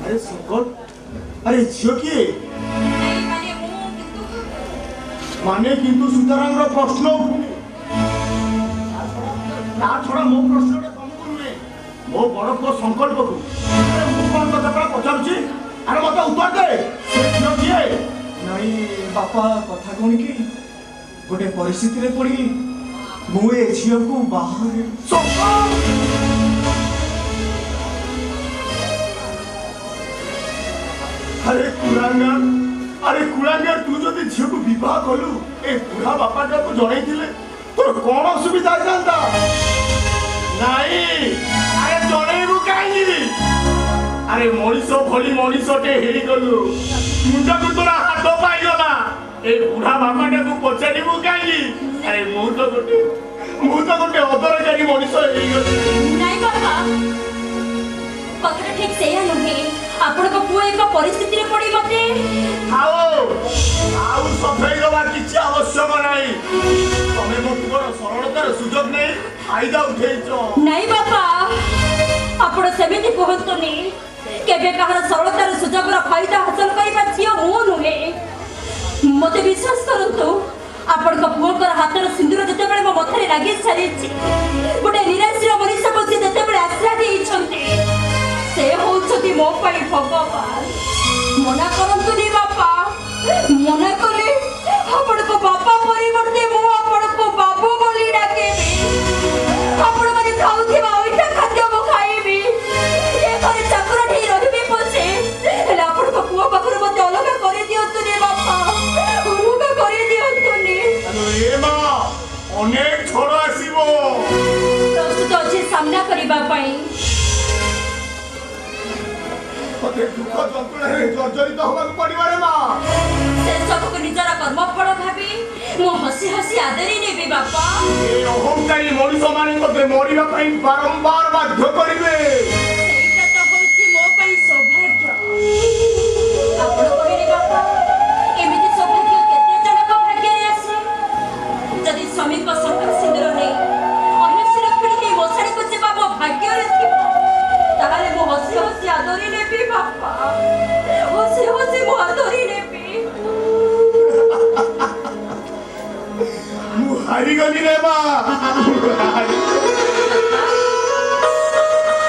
अरे संकट अरे झील किए माने किंतु सीताराम प्रश्न छड़ा मो प्रश्न तुमको नुहे मो बड़ पुओ संकल्प को कौन कथा पचारुची अरे मत उत्तर दे झील किए नहीं बापा कथा कौन कि गोटे परिस्थिति रे पड़ी मुझे झील को बाहर अरे कुलांगार तू जो झील को विवाह कलु ए बुढ़ा बापा को जन तोर कौन असुविधा था नहीं अरे जनईबू कहीं अरे मनीष भली मनीषटे गलु मुंड को तोरा हाथ पाईगला ए बुढ़ा बापा को पचारू कहीं अरे मुझे गोटे अदरकारी मनीष कथा ठीक से नुहे आपण को पुओ एक परिस्थिति रे पड़ी मते आउ सफाई दवा किछि आवश्यक नाही तमे मोर सरलतार सुजोग नै फायदा उठेइछो नहीं बापा आपण सेमिति कहतनी केबे कहार सरलतार सुजोग रा फायदा हासिल करबा छियो मो नुहे मते विश्वास करंतु आपण को पुओ कर हाथर सिंदूर जते बेले मो मथरे लागी सारिछि गोटे निराश्रय मनीष बसी जते बेले आश्रय देइछन्ते से होउछति मो पाई भगवान मना करंतुनी बापा मना कले आपण को बापा परिवर्ते मो आपण को बाबू बोली डाकेबी आपण माने खाउथिबा ओइटा खाद्य मो खाइबी ए करे चाकर ढी रहिबी पछे हेले आपण को पुओ पाखर मते अलग करि दियंतुनी बापा अलग करि दियंतुनी ए मां अनेक छोड़ आसीबो प्रस्तुत अछि सामना करिबा पई दुख जंत्रणा जर्जरित होबाक पड़िबारे मां से सबको निजरा कर्म फल भाबी मो हसी हसी आदरी नेबी बापा ए अहंकारी मनीष माने कोते मरिबा पई बारंबार बाध्य करिवे एटा तो होछि मो पई सौभाग्य आपण कहिरे बापा एमिति सौभाग्य केते जनक भाग्य रे आसी जदि स्वामी को संकर सिंदूर नै अहसिर पीढ़ी हे मोसाड़ी को जेबा मो भाग्य रे थिबो ताहाले मो हसी हसी आदरी नेबी बापा हसी हसी मो आदरी नेबी मु हारी गली रे मां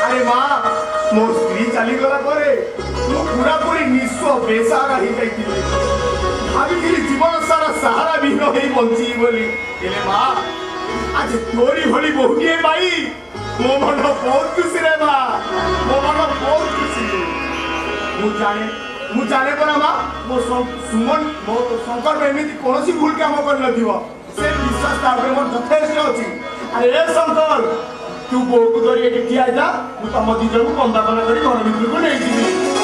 अरे मां मो स्त्री चली गला परे मु पूरा पूरी निस्व बेसारा ही जाइतिले भाभी के जीवन सारा सहारा भी रही बंची बोली एले मां आज तोरी भली बहुके भाई मो मन बहुत खुशी रे मां मो मन बहुत खुशी मु जाने पर मां मो सुमन मो शंकर एमिति कोनोसी भूल काम कर नथिबो से विश्वास तापर मोर यथेष्ट अछि अरे ए शंकर तू बो को धरि एठी ठिया जा मु तम दिजो को बंदापना करी घर भीतर को नै जिबी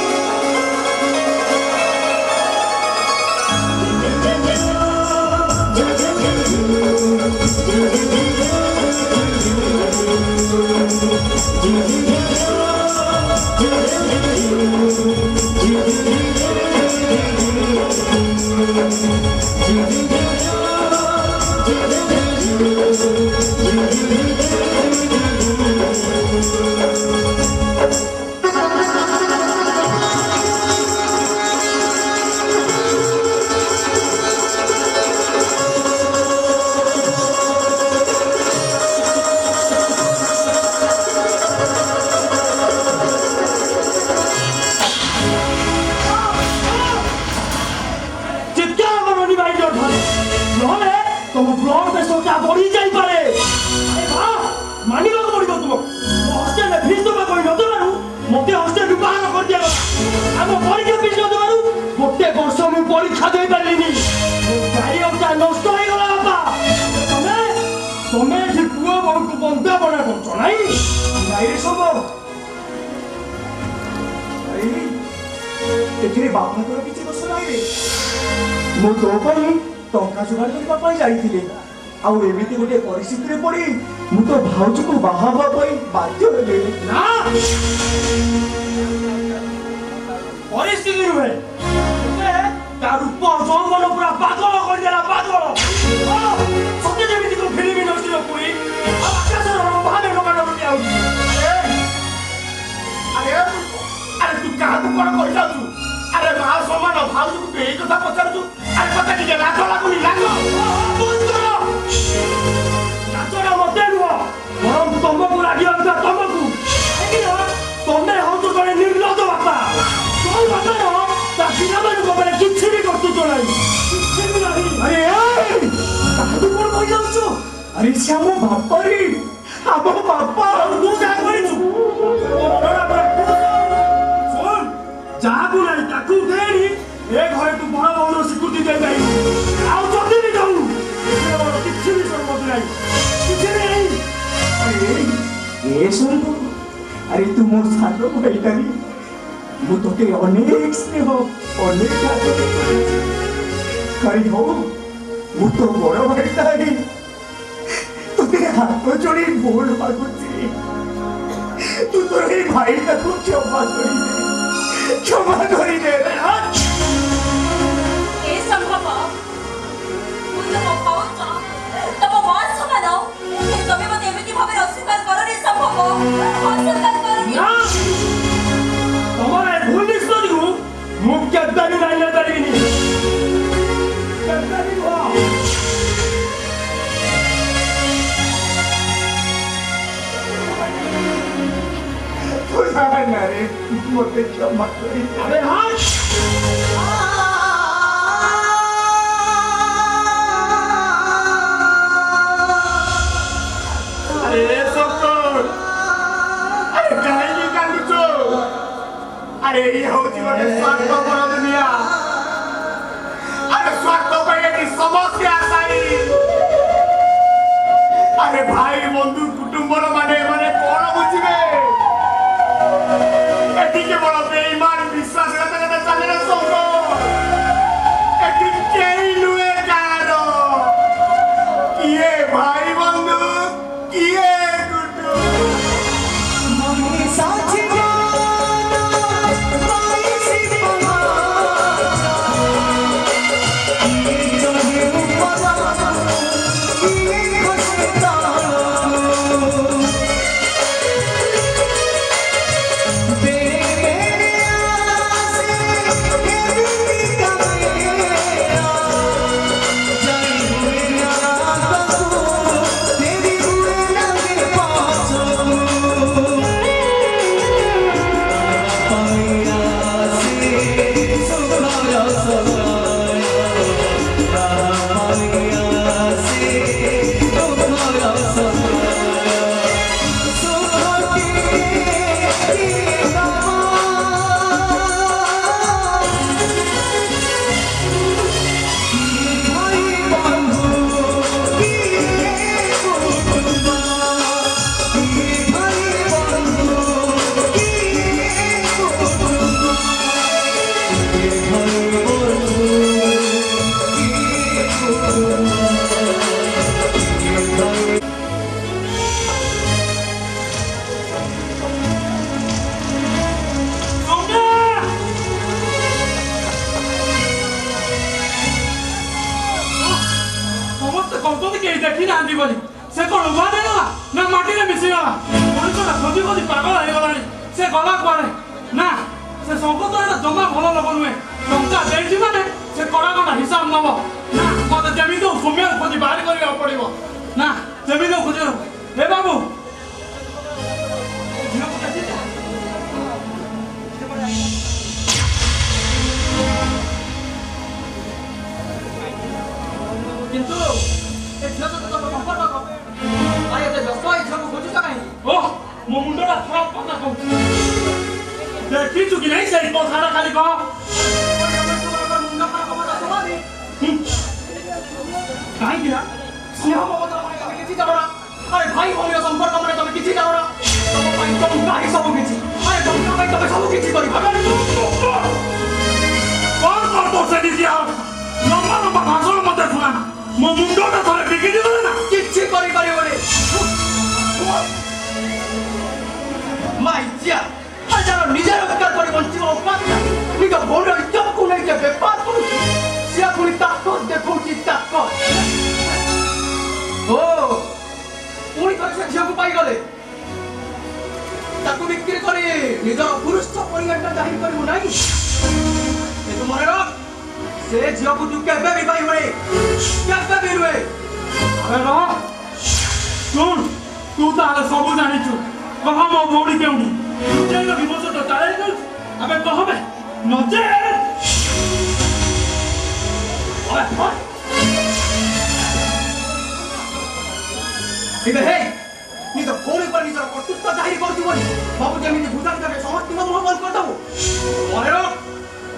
टंका जुगाड़ करने जाइए आउ एमती गोटे परिस्थिति पड़ी मु तो भाउज को बाहा बाध्य हेले ना परिस्थिति नुहे ता रूप जौवन पूरा पागल कर देला पागल सत्य जेमिति को फिल्म इंडस्ट्री कोई आकाश भावे लोक अरे तू कहां ତାକୁ କଣ କହିଯାଉଛୁ? ଆରେ ମା ସମାନ ଭାଉଜକୁ ତୁ ଏଇ କଥା ପଚାରୁଛୁ? ଆରେ ତତେ ଟିକେ ଲାଜ ଲାଗୁନି? ଲାଜ ନାଚଟା ମତେ ନୁହଁ ବରଂ ତମକୁ ଲାଗିବା କଥା ତମକୁ। ତମେ ହଉଛ ଜଣେ ନିର୍ଲଜ ବାପା। ତୋ ବାପାର ତା ପିଲାମାନଙ୍କ ପାଇଁ କିଛି ବି କର୍ତ୍ତୃତ୍ୱ ନାହିଁ, କିଛି ବି ନାହିଁ। ଆରେ କାହାକୁ କଣ କହିଯାଉଛୁ? ଆରେ ସେ ଆମ ବାପାରେ, ଆମ ବାପା। ତୁ ଯାହା କରିଛୁ ଶୁଣ, ଯାହାକୁ ନାହିଁ ତାକୁ ଉଠେଇନି ଏ ଘରେ ତୁ ବଡ଼ ବୋଉର ସ୍ୱୀକୃତି ଦେଇପାରିବୁ। ଆଉ ଯଦି ବି ଯାଉ କିଛି ବି ସମ୍ପତ୍ତି ନାହିଁ, କିଛି ବି ନାହିଁ। ଏ ଶୁଣୁ, ଆରେ ତୁ ମୋ ସାନ ଭାଇଟାରି, ମୁଁ ତୋତେ ଅନେକ ସ୍ନେହ ଅନେକ ଆଦର କରିଛି। କାହିଁ ହଉ ମୁଁ ତ ବଡ଼ ଭାଇଟାରି, ତୋତେ ହାତ ଯୋଡ଼ି ଭୁଲ ମାଗୁଛି। ତୁ ତୋର ଏଇ ଭାଇଟାକୁ କ୍ଷମା କରିଦେ, କ୍ଷମା କରିଦେ। ଏ ସମ୍ଭବ ମୁଁ ତମ ଭାଉଜ ତମ ମା ସମାନ, ତମେ ମତେ ଏମିତି ଭାବରେ ଅସ୍ୱୀକାର କରନି। ସମ୍ଭବ ଅସ୍ୱୀକାର କରନି। ତମର ଏ ଭୁଲ ନିଷ୍ପତ୍ତିକୁ ମୁଁ କେବେ ବି ମାନି ପାରିବିନି, କେବେ ବି ନୁହଁ। ତୁ ଜାଣେ ମୋତେ କ୍ଷମା କରିଦେ। ଆରେ ହଁ আরে সত্তর আরে কাহিনী কান্দুছ আরে এই হচ্ছে গোটে স্বার্থপর দুনিয়া আরে স্বার্থ পাই এটি সমস্যা আসাই আরে ভাই বন্ধু কুটুম্বর মানে মানে কোন বুঝিবে এটি কেবল বেঈমান বিশ্বাসঘাতকতা চালে না সত্তর এটি কেই নুয়ে কারো কিয়ে ভাই বন্ধু কিয়ে देखी ना से कौन उभा देगला ना माटी में मिसीगला मनुष्यटा खोजी खोजी पागल हो गलानी से गला कुआड़े ना से संकट जमा भल लोक नुहे टंका देछि माने से कड़ा कड़ा हिसाब नब ना मत जमीन तो सुमिया खोजी बाहर करिया पड़िबो ना जमीन तो खोजी ए बाबू किंतु मो मुंडा खराब करना कहूँ देखी कि नहीं सही कथा खाली कह कहीं स्नेह अरे भाई भाई संपर्क में तुम किसी जाओ तुम कहीं सब किसी अरे तुम सब किसी कौन कर तो से दिया लंबा लंबा भाषण मत सुना मो मुंडा थोड़े बिगिड़ी गले ना किसी करी परिबने माइजिया हजार निजे रोजगार करी बंचिबो उपाय निज बोर्ड इज्जत को नहीं के व्यापार करू सिया पुनी ताकत देखो कि ताकत ओ पुनी कर से झियो को पाई गले ताकू बिक्री करी निज पुरुष परिवारटा जाहिर करिबो नाही से झील को तू केबे भी पाइबे केबे भी रुए अबे रो सुन तू ताले सब जानिछु कह मो भौणी केउनी तुझे न विमोच तो ताले कर अबे कहबे नजे ओए ओए इबे हे नी तो कोणी पर निजर कर्तृत्व जाहिर कर दिबो बाबू जेमिति भूतान करे समस्त को बंद कर दबो अरे रो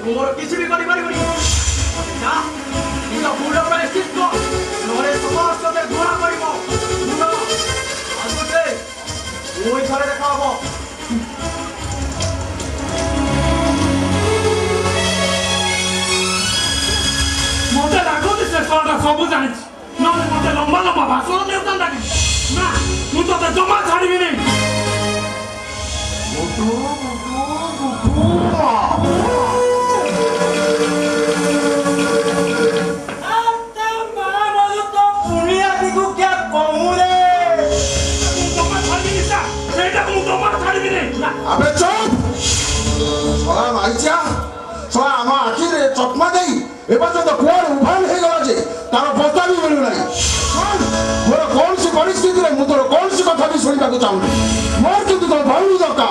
मोर किछि भी करि पारिबो ना नी तो भूल प्रायश्चित को नरे समस्त के गुणा करिबो गुणा आगुते ओई थरे देखाबो मते लागो से सडा सब जानिछ नले मते लंबा लंबा भाषण देउतन डाके ना तू तो जमा छाड़बी नहीं अबे चुप छोरा माइचा छोरा आम आखि रे चकमा देई एबा तो कुआर उभान हे गला जे तार पता भी मिलु नाही मोर कौन सी परिस्थिति रे मु तोर कौन सी कथा भी सुनिबा को चाहू मोर किंतु तो भाऊ दका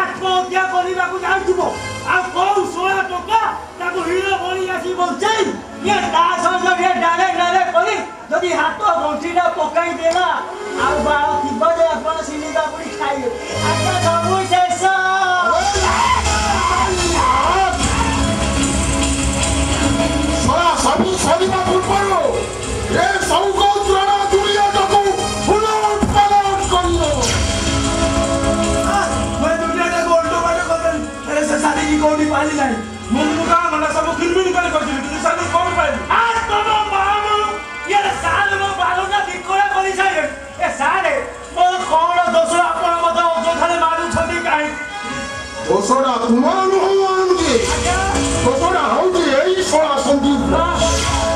आत्महत्या करने जाऊँ आ कौन 16 टका ताको हीरो बनी आसी बोलछै ये दास जब ये डायरेक्ट करी जदि हाथ गंठीटा पकाई देला आ बाळ थिबा जे आपण सिनिका पुरी खाइए आका सबु शेष छोरा सबु सरीबा पूर्वरु ए सब को त्राणा दुनिया को पुनः उत्पादन करियो मैं दुनिया के गोल्डो बाटे करन ऐसे शादी की कोनी पाली नहीं मुमुका मना सब किलमिल करे करछि तू शादी कोन पाइली आज तो मामू ये साल में बालो ना बिकोड़ा करी छै ए साले मोर कोन दोष आपण मत अजोखाले मारू छथि काई दोसरा तुम्हारा अनुभव आनुगे दोसरा हौजी एई छोरा संदीप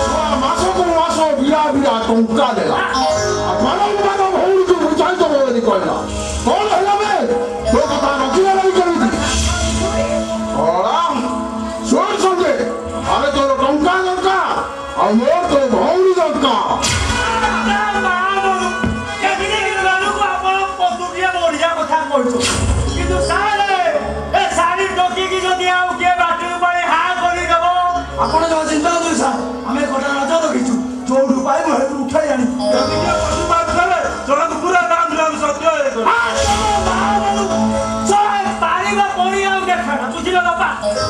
छोरा मासो को मासो बिरा बिरा टंका देला मानव मानव हौल को बुझाई तो बोली कहला कौन हला बे तो कथा नकिया नहीं करी थी छोरा छोड़ संगे अरे तोर टंका दरका और मोर तो भौली दरका কিন্তু সালে এ সারি টকি কি যদি আউ কে বাটু পারে হা করি দেব আপন যা চিন্তা করি স্যার আমি কোটা নজর রখিছু जोडू पाए mo हेतु उठाई आनी जदी के पशु बात करे जोरा तो पूरा नाम दिला सत्य है सोय पानी में पानी आउ देखाना बुझिलो बापा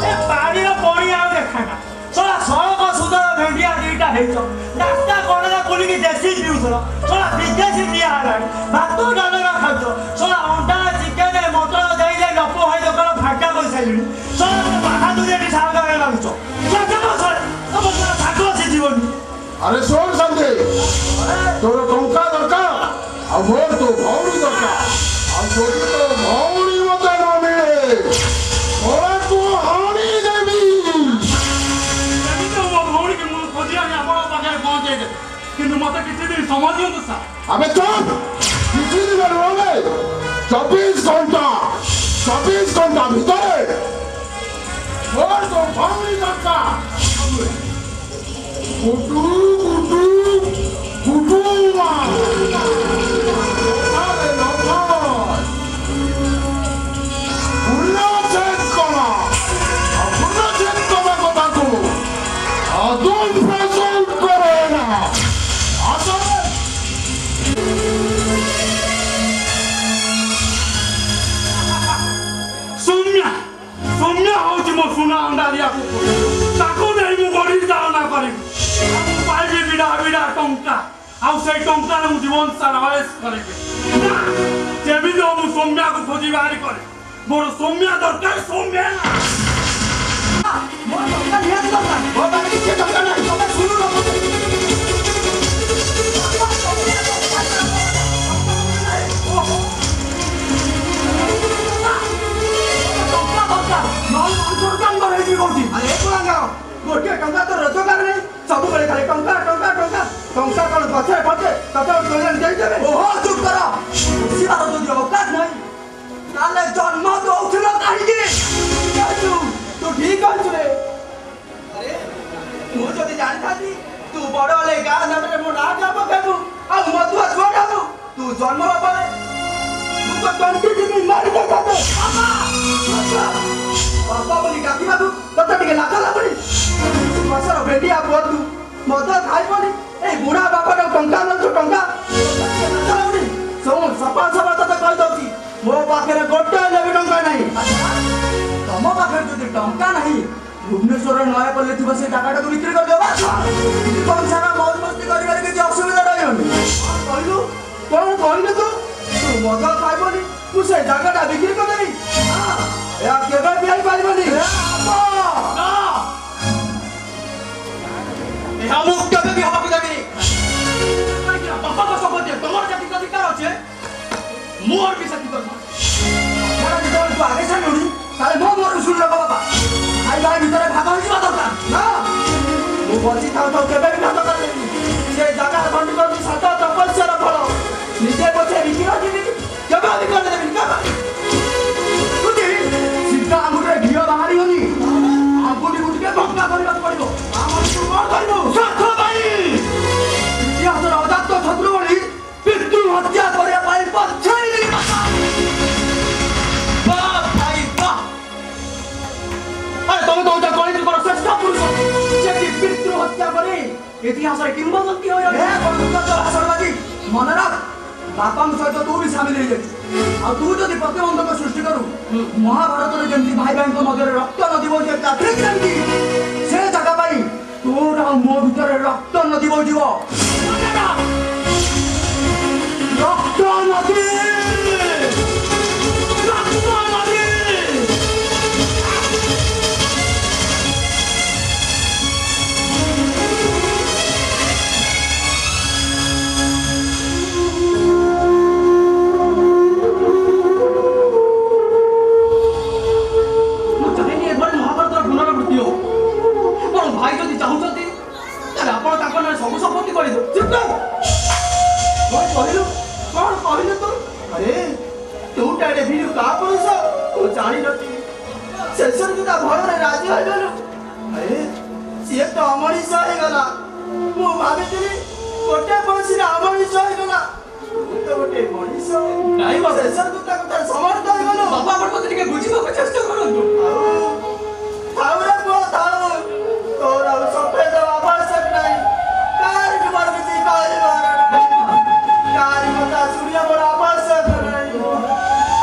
ए पानी में पानी आउ देखाना सोला सड़क सुंदर भेंडिया दीटा हेचो रास्ता कोणा कोली की देसी पिउछलो सोला विदेशी दिया हला भात डालना खातो सोला अंडा चिकन मटन देई दे लपो होई दकल फाटा कर साइली सोला बहादुरी नी साल करे लागुछो सत्य सोला अब भागो से जीवन अरे छोड़ संगे तोर टंका दरका और मोर तो भौली दरका और छोड़ी तो भौली मते न मिले ओरा को हानि देबी जदी तो वो भौणी के मुंह खोजिया ने आपण पाखे पहुंचे दे किंतु मते किछि दिन समझ दियंतु सा अबे चुप किसी दिन रोवे 24 घंटा भीतर मोर तो भौली दरका कुटू कुटुमा अरे नौकर पुन्हा चेक करा কথা को अदून प्रेजेंट करे ना असले सौम्य होची मो सुना अंडा दिया को ताको दे मु बड़ी जाना करी पाइबी बिडा बिडा टंका आउ से टंका मु जीवन सारा वायस करेबे जेबी जो मु सौम्य को खोजी बाहरी करे मोर सौम्य दरकार सौम्य मोर टंका लिया दो वो बाकी के टंका नहीं तो सुनो ना अरे गोटे टंका तो रोजगार नहीं सब बेले खाली टंका टंका टंका ଟଙ୍କା କ'ଣ ପଛରେ ପଛେ ତତେ ଦୁନିଆ ଦେଇଦେବେ ଓହୋ ଚୁପ୍ କର ବୁଝିବାର ଯଦି ଅକାତ ନାହିଁ ତାହେଲେ ଜନ୍ମ ଦଉଥିଲ କାହିଁକି ତୁ ଠିକ ଅଛୁ ରେ ଆରେ ମୁଁ ଯଦି ଜାଣିଥାନ୍ତି ତୁ ବଡ଼ ହେଲେ ଗାଁ ଦାଣ୍ଡରେ ମୋ ନାଁ ଯା ପକେଇବୁ ଆଉ ମଧୁଆ ଛୁଆ ହବୁ ତୁ ଜନ୍ମ ପରେ ମୁଁ ତ ତଣ୍ଟି ଯିବି ମାରି ଦେଇଥାନ୍ତି ବାପା ବୋଲି ଡାକିବାକୁ ତତେ ଟିକେ ଲାଜ ଲାଗୁନି ବର୍ଷର ଭେଣ୍ଡିଆ ପୁଅ ତୁ ମଦ ଖାଇବନି ଏଇ ବୁଢ଼ା ବାପାଟାକୁ ଟଙ୍କା ନେଉଛୁ ଟଙ୍କା ଶୁଣ ସଫା ସଫା ତତେ କହିଦେଉଛି ମୋ ପାଖରେ ଗୋଟେ ହେଲେ ବି ଟଙ୍କା ନାହିଁ ତମ ପାଖରେ ଯଦି ଟଙ୍କା ନାହିଁ ଭୁବନେଶ୍ୱରରେ ନୟାପଲ୍ଲୀ ଥିବା ସେ ଜାଗାଟାକୁ ବିକ୍ରି କରିଦେବା ସାରା ମୌଜ ମସ୍ତି କରିବାରେ କିଛି ଅସୁବିଧା ରହିବନି କହିଲୁ କଣ କହିଲୁ ତୁ ତୁ ମଦ ଖାଇବନି ତୁ ସେ ଜାଗାଟା ବିକ୍ରି କରିଦେବି ଏହା କେବେ ବି ହେଇପାରିବନି ଏହା ମୁଁ କେବେ ବି ହବାକୁ ଦେବିନି ବାପାଙ୍କ ସମ୍ପତ୍ତି ତମର ଯେତିକି ଅଧିକାର ଅଛି ମୋର ବି ସେତିକି ଅଧିକାର ଯେତେବେଳେ ତୁ ଆଗେ ଛାଡୁନି ତାହେଲେ ମୋ ମୋର ଶୁଣିଲ ବାବା ଭାଇ ଭାଇ ଭିତରେ ଭାଗ ହେଇଯିବା ଦରକାର ନା ମୁଁ ବଞ୍ଚି ଥାଉ ଥାଉ କେବେ ବି ଭାତ କରିଦେବି ସେ ଜାଗା ଖଣ୍ଡି କରି ସତ ତପସ୍ୟାର ଫଳ ନିଜେ ପଛେ ବିକ୍ରି ଯିବି କେବେ ବି କରିଦେବିନି କେବେ ସିଧା ଆଙ୍ଗୁଠିରେ ଘିଅ ବାହାରିବନି ଆଙ୍ଗୁଠିକୁ ଟିକେ ଭଙ୍କା କରିବାକୁ ପଡ଼ିବ ଆମର ତୁ କଣ କରିବୁ ସ୍ୱାର୍ଥ ପାଇଁ ଇତିହାସର ଅଜାତ ଶତ୍ରୁ ଭଳି ପିତୃ ହତ୍ୟା କରିବା ପାଇଁ ପଛେଇଲି ତମେ କହୁଛ କଳିଯୁଗର ଶ୍ରେଷ୍ଠ ପୁରୁଷ ସେଠି ପିତୃ ହତ୍ୟା କରି ଇତିହାସରେ କିମ୍ବଦନ୍ତୀ ଭାଷଣବାଦୀ ମନେ ରଖ ବାପାଙ୍କ ସହିତ ତୁ ବି ସାମିଲ ହେଇଯାଇଛୁ ଆଉ ତୁ ଯଦି ପ୍ରତିବନ୍ଧକ ସୃଷ୍ଟି କରୁ ମହାଭାରତରେ ଯେମିତି ଭାଇ ଭାଇଙ୍କ ମଧ୍ୟରେ ରକ୍ତ ନଦୀ ବହିଯିବ ଠିକ ସେମିତି ସେ ଜାଗା ପାଇଁ ତୋର ଆଉ ମୋ ଭିତରେ ରକ୍ତ ନଦୀ ବହିଯିବ ରକ୍ତ ନଦୀ ସବୁ ସମ୍ପତ୍ତି କରିଦଉ କଣ କହିଲୁ ତୁ ଆରେ ତୁଟା ଏଟେ ଭିଡୁ କାହା ପୁରୁଷ ତୁ ଜାଣିନଥିଲି ଶେଷରେ ତୁ ତା ଭୟରେ ରାଜି ହେଇଗଲୁ ଆରେ ସିଏ ତ ଅମଣିଷ ହେଇଗଲା ମୁଁ ଭାବିଥିଲି ଗୋଟେ ପଇସାରେ ଅମଣିଷ ହେଇଗଲା ତୁ ତ ଗୋଟେ ମଣିଷ ନାଇଁ ଶେଷରେ ତୁ ତାକୁ ତାର ସମର୍ଥ ହେଇଗଲୁ ବାପା ଆପଣଙ୍କୁ ଟିକେ ବୁଝିବାକୁ ଚେଷ୍ଟା କରନ୍ତୁ ଥାଉରେ ପୁଅ ଥାଉ ତୋର ଆଉ ସଫେଦ ଆବଶ୍ୟକ ନାହିଁ କାହାରି ମୋର କିଛି କହିବାର ନାହିଁ କାହାରି କଥା ଶୁଣିବା ମୋର ଆବଶ୍ୟକ ନାହିଁ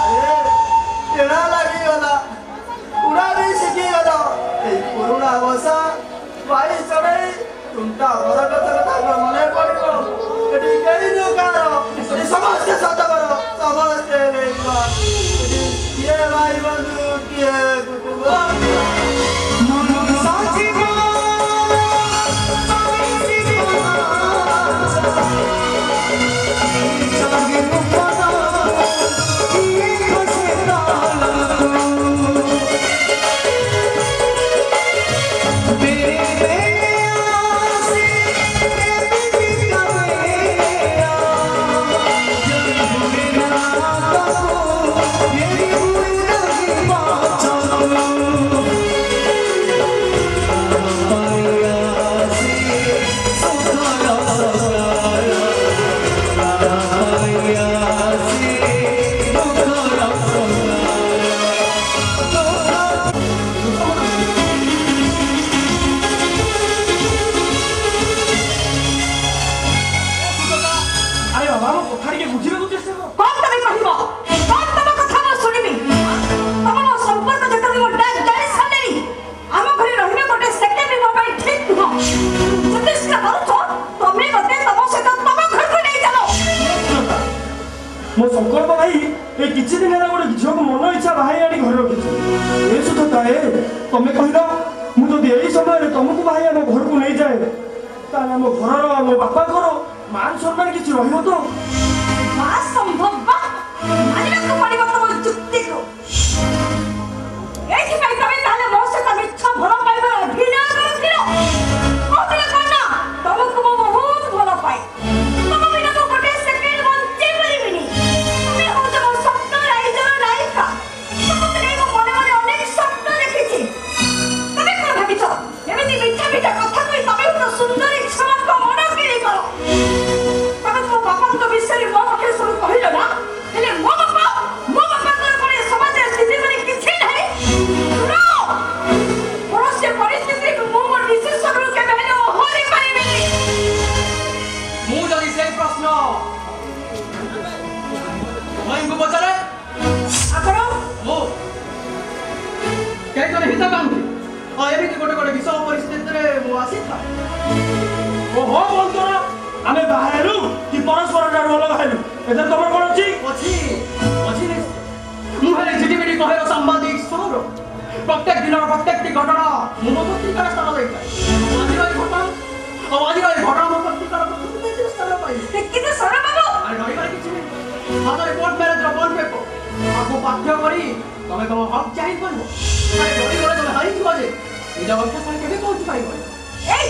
ଆରେ ଟେଣା ଲାଗିଗଲା ଉଡ଼ା ବି ଶିଖିଗଲ ଏଇ ପୁରୁଣା ବସା ବାଇ ଚଢ଼େଇ ତୁମଟା ଘର କଥା ମନେ ପଡ଼ିବ ଏଠି କେହି ଦୋକାନ ଏଠି ସମସ୍ତେ ସତ କର ସମସ୍ତେ କିଏ ଭାଇ ବନ୍ଧୁ କିଏ କୁଟୁମ୍ବ ମୋ ସଂକଳ୍ପ ଭାଇ ଏ କିଛି ଦିନ ହେଲା ଗୋଟେ ଝିଅକୁ ମନ ଇଚ୍ଛା ବାହାଇ ଆଣି ଘରେ ରଖିଛି ଏ ସୁଧ ଥାଏ ତମେ କହିଲ ମୁଁ ଯଦି ଏଇ ସମୟରେ ତମକୁ ଭାଇ ଆମ ଘରକୁ ନେଇଯାଏ ତାହେଲେ ଆମ ଘରର ଆମ ବାପାଙ୍କର ମାନ ସମ୍ମାନ କିଛି ରହିବ ତ ସମ୍ଭବ ମାନିବାକୁ ପଡ଼ିବ ତମ ଯୁକ୍ତିକୁ ଏଇଥିପାଇଁ ତମେ ତାହେଲେ ମୋ ସହିତ ମିଛ ଭଲ ପାଇବାର ଅଭିନୟ କରୁଥିଲ କହୁଥିଲେ କଣ ତମକୁ ମୁଁ ବହୁତ ଭଲ ପାଏ ଏଥିରେ ତମର କ'ଣ ଅଛି? ଅଛି ଅଛି ମୁଁ ହେଲେ ଝିଟିମିଟି କହେର ସାମ୍ବାଦିକ ସହର ପ୍ରତ୍ୟେକ ଦିନର ପ୍ରତ୍ୟେକଟି ଘଟଣା ମୁଁ ମୋ ପତ୍ରିକାର ସ୍ଥାନ ଦେଇଥାଏ ଆଜିର ଏ ଘଟଣା ଆଉ ଆଜିର ଏ ଘଟଣା ମୋ ପତ୍ରିକାର ସ୍ଥାନ ପାଇଛି କିନ୍ତୁ ସର ବାବୁ ଆରେ ଡରିବାର କିଛି ନାହିଁ ହାତରେ କୋର୍ଟ ମ୍ୟାରେଜର ବଣ୍ଡ ପେପର ଆକୁ ପାଠ୍ୟ କରି ତମେ ତମ ହକ୍ ଜାହିର କରିବ ଆରେ ଡରିଗଲେ ତମେ ହାରିଯିବ ଯେ ନିଜ ଅଭ୍ୟାସରେ କେବେ ପହଞ୍ଚି ପାରିବନି এই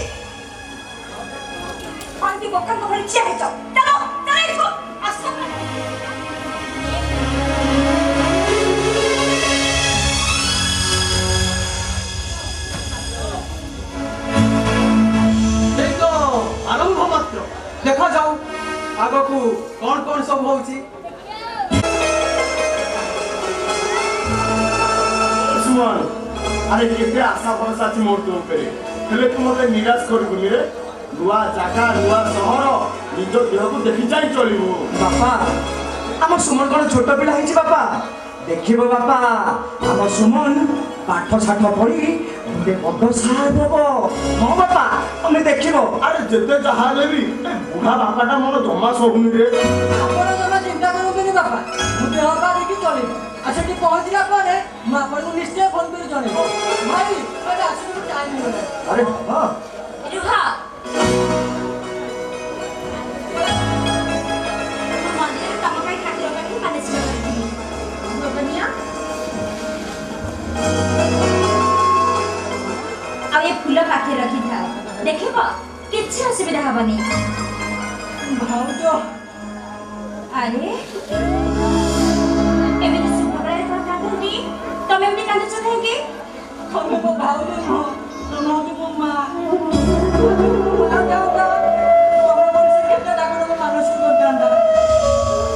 পান্তি বকান তো ভরি চিয়া হেছো চলো চলে এসো আসো এই তো আরম্ভ মাত্র দেখা যাও আগকু কোন কোন সব হଉଛି सुमन अरे केते आशा भरोसा अछि मोर तो उपरे हेले तू मते निराश करबुनी रे नुआ जागा नुआ सहर निज देह को देखि जाई चलिबो बापा आम सुमन कौन छोट पिला है बापा देखिब बापा आम सुमन पाठ साठ पढ़ी गोटे पद साहेब हम हाँ बापा तुम देखिब अरे जेते जहा लेबी ए बुढ़ा बापाटा मोर जमा सहुनी रे ଆପଣ ଜମା ଚିନ୍ତା କରନ୍ତୁନି ବାପା ମୁଁ ଦେହ ପା ଦେଖି ଚଳିବି ଆଉ ସେଠି ପହଞ୍ଚିଲା ପରେ ମୁଁ ଆପଣଙ୍କୁ ନିଶ୍ଚୟ ଫୋନ କରି ଜଣେଇବି ଭାଇ ଏବେ ଆସିବାକୁ ଟାଇମ୍ ହେଇଗଲାଣି अरे हाँ रुहा मंदिर काम पाई ठाकुर पाखी मालिश करथि गोपनिया आ ये फूल पाखी रखी था देखिबो किछि असुविधा हबनी ଭାଉଜ अरे एमिति सुभद्रा रे कांदनी तमे एमिति कांदछ काहेकि ତମେ ମୋ ଭାଉଜ ନୁହଁ ତମେ ହଉଛି ମୋ ମା ତମେ ମଣିଷ କେତେ ଡାକଟାକୁ ମାନସିକ କରିଥାନ୍ତା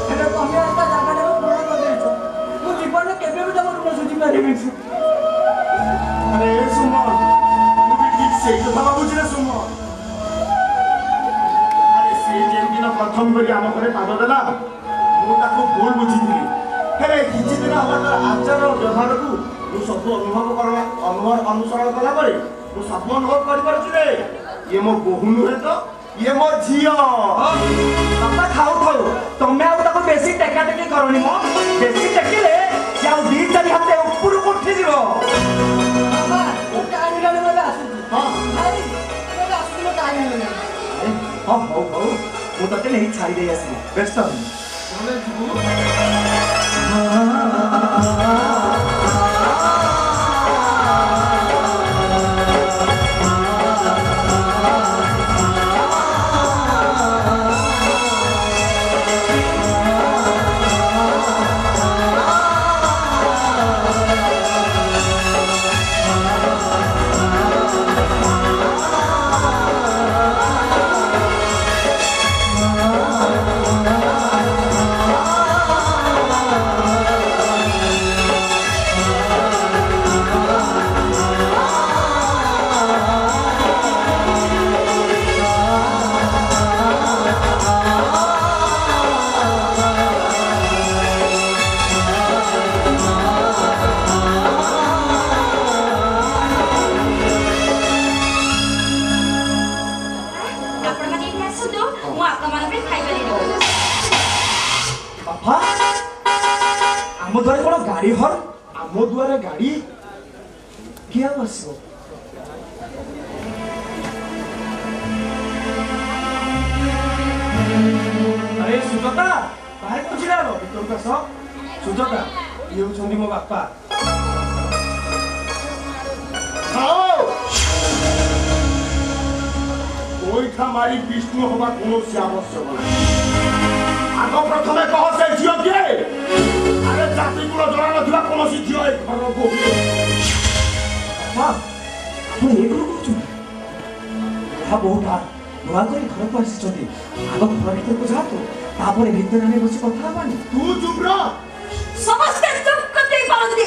ହେଲେ ତମେ ଆସ୍ତା ଜାଗାଟାକୁ ପୂରଣ କରିଦେଇଛ ମୁଁ ଜୀବନରେ କେବେ ବି ତମ ଋଣ ସୁଝି ପାରିବିନି अरे सुमन तू भी ठीक से कथा बाबूजी रे सुमन अरे से जे दिन प्रथम करी आम घरे पाद देला मु ताको भूल बुझिथिली हेले किछि दिन होला तार आचार व्यवहार को तू सब अनुभव करला अनुसरण कला परे तू सब अनुभव करि परछु रे ये मो बहु नुहे तो ये मो झियो बापा खाऊ खाऊ तुम आउ ताको बेसी टेका टेकी करनी मो बेसी टेकिले से आउ दी चारि हाते ऊपर को उठी जिवो ବାପା ମୁଁ ଟାଇମ୍ ହେଇଗଲେ ବୋଲେ ଆସୁଛି हां ଭାଇ ଏବେ ଆସୁଛି ମୋ ଟାଇମ୍ ହେଇଗଲାଣି हाँ हौ हौ मु तते नहीं छाड़ी दे आसी व्यस्त हूं ତମେ ଯିବୁ आपण माने एठी आसुतो मु आपन मान पे खाइ पारि बापा आम द्वारे कोन गाड़ी हर आम दुआरे गाड़ी किया बसो अरे सुजाता बाहर को छिड़ा लो ভিতর কাছ सुजाता ये होछन्ती मो बापा आओ ओइठा मारी विष्णु हवा कोनोसी आवश्यक नाही आग प्रथमे कह से झियो के अरे जाति गुण जणा नथिबा कोनोसी झियो ए घर को बापा आपण एक लोग छु हा बहुत बार नुआ कर घर को आसी आग घर भीतर को जा तो तापर भीतर आने बसी कथा हबानी तू चुप रह समस्त चुप करते पारंती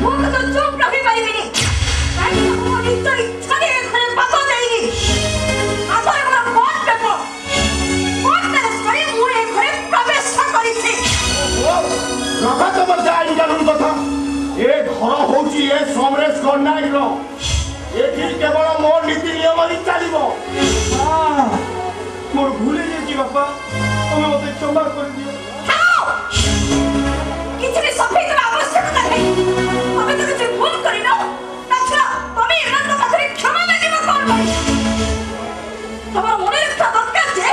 मु तो चुप रहि पारिबिनी काई मो नित्य इच्छा दे घरे पातो जाईनी आतो एगो कोन पेपर कोन तरह से मु ए घरे प्रवेश करिछि रखा तमर जाई कानून कथा ए घर होची ए समरेश गन्नाई रो एठी केवल मोर नीति नियम ही चलिबो मोर भूल हे जी बापा তুমি মতে ক্ষমা করে দিও। কিছু भी सफेद का आवश्यकता नहीं हमें तो कुछ भूल करी ना ताछड़ा তুমি এমন তো কাছে ক্ষমা মাগিব কোন ভাই তোমার মনে রাখা দরকার যে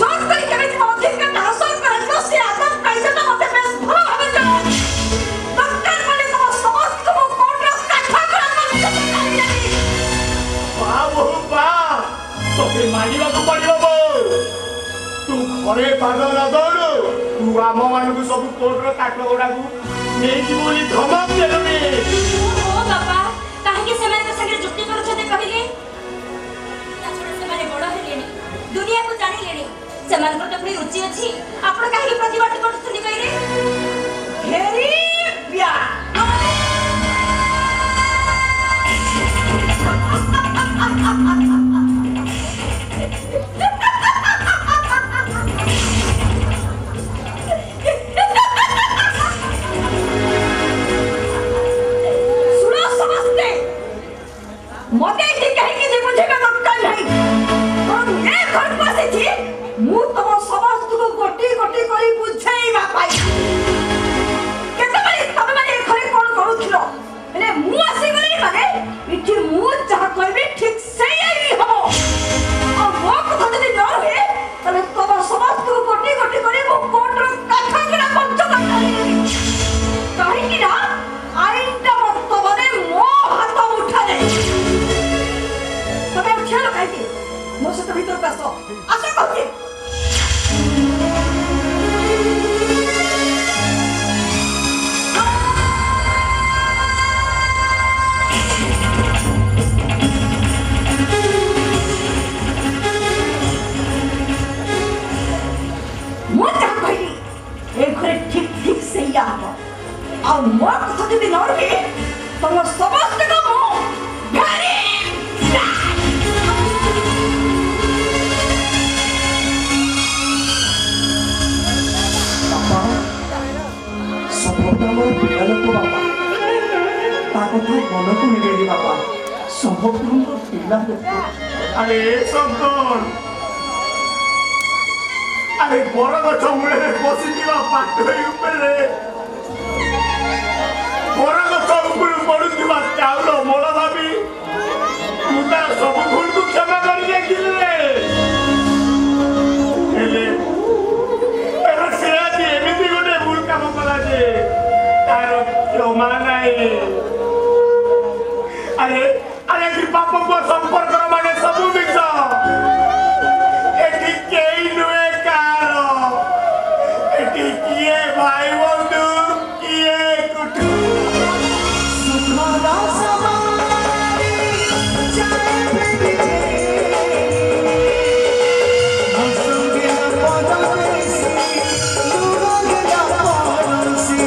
জোর করে কেবে তোমার অধিকার হাসল করার জন্য সে আদম কাইজাটা মতে বেশ ভালো হবে জানো দরকার মানে তোমার সমস্ত কোটরা কাঠা করা বাবু বা তোকে মানিବାକୁ ପଡିବ ବୋଉ ତୁ ଘରେ ପାଦ ନ ଦଉଡୁ ତୁ ଆମ ମାନଙ୍କୁ ସବୁ କୋର୍ଟର କାଠ ଗୁଡାକୁ ନେଇଯିବୁ ବୋଲି ଧମକ ଦେଲୁନି। ଓ ବାପା କାହିଁକି ସେମାନଙ୍କ ସାଙ୍ଗରେ ଯୁକ୍ତି କରୁଛନ୍ତି କହିଲେ ତାଛଡ଼ା ସେମାନେ ବଡ଼ ହେଲେଣି ଦୁନିଆକୁ ଜାଣିଲେଣି ସେମାନଙ୍କର ତ ପୁଣି ରୁଚି ଅଛି ଆପଣ କାହିଁକି ପ୍ରତିବାଦ କରୁଛନ୍ତି କହିଲେ ଭେରି ବ୍ୟା सुनो समझते मते एठी कहीं जे बुझेगा दरकार नहीं हम ए घर बसे थी मु तम समस्त को गोटी गोटी करी बुझाइबा पाई केते बड़ी तमे माने घरे कोन करूथिलो माने मु आसी गली माने इठी मु जहा कहबे ठीक से ही हो और मो को जदी न रहे तले तम समस्त को गोटी गोटी करी मु कोटरो काठा गला बंद करताली कहीं कि ना आईनटा बर्तमाने मो हाथ उठाले तबे उठियालो काहे मो से तो भीतर पासो आशा कहते मो जहाँ कहली ए घरे ठीक ठीक से या हो और मो कथा जदी न रहे तम समस्त को मो घरे बापा ସମ୍ଭବତଃ ଆମର ପିଲା ଲୋକ ବାପା ତା କଥା ମନକୁ ନେବେନି ବାପା ସମ୍ଭବତଃ ପିଲା ଲୋକ আরে শঙ্কর আরে বড় গছ মূলে বসিଥିବା ପାଟୋଇ ଉପରେ ବଡ଼ ଗଛ ଉପରୁ ପଡୁଥିବା ଚାଉଳ ମୋଳ ଭାବି ତୁ ତାର ସବୁ ଭୁଲକୁ କ୍ଷମା କରି ଦେଇଥିଲି ହେଲେ ସେ ଆଜି ଏମିତି ଗୋଟେ ଭୁଲ କାମ କଲା ଯେ ତାର କ୍ଷମା ନାହିଁ। আরে আরে কি পাপ সম্পর্ক মানে সবু মিছ এটি কেই নুয়ে কার এটি কিয়ে ভাই বন্ধু কিয়ে কুটু सुखदा समारी जाए बिजे हंसुगे पदसी दूरगे पदसी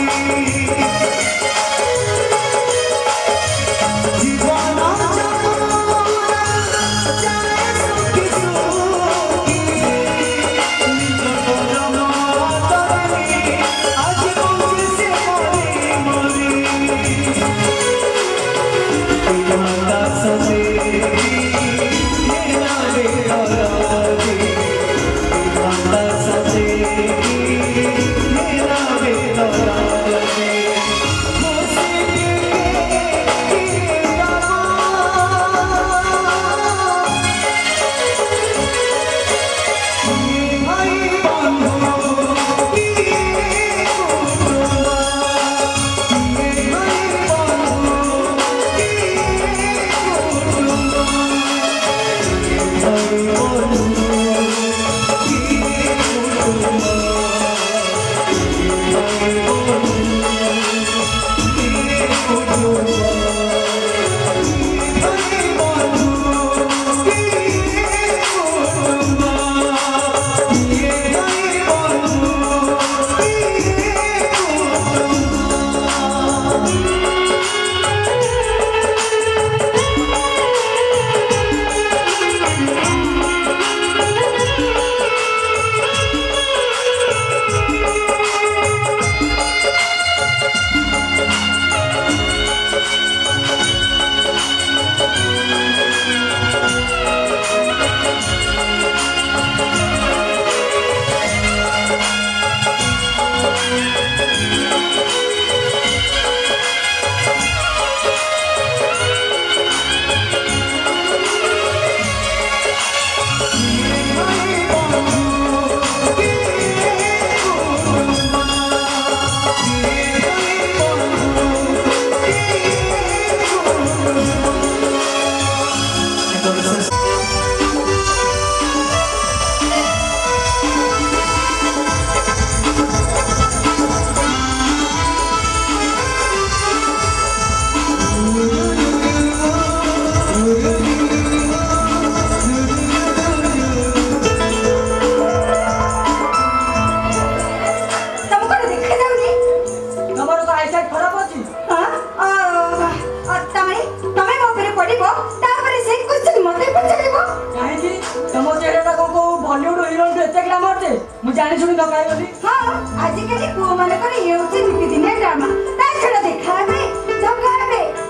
डकाई बोली हाँ आजिकल पुओ मानकर ये होची नीतिदिनिया ड्रामा ता छड़ा देखाबे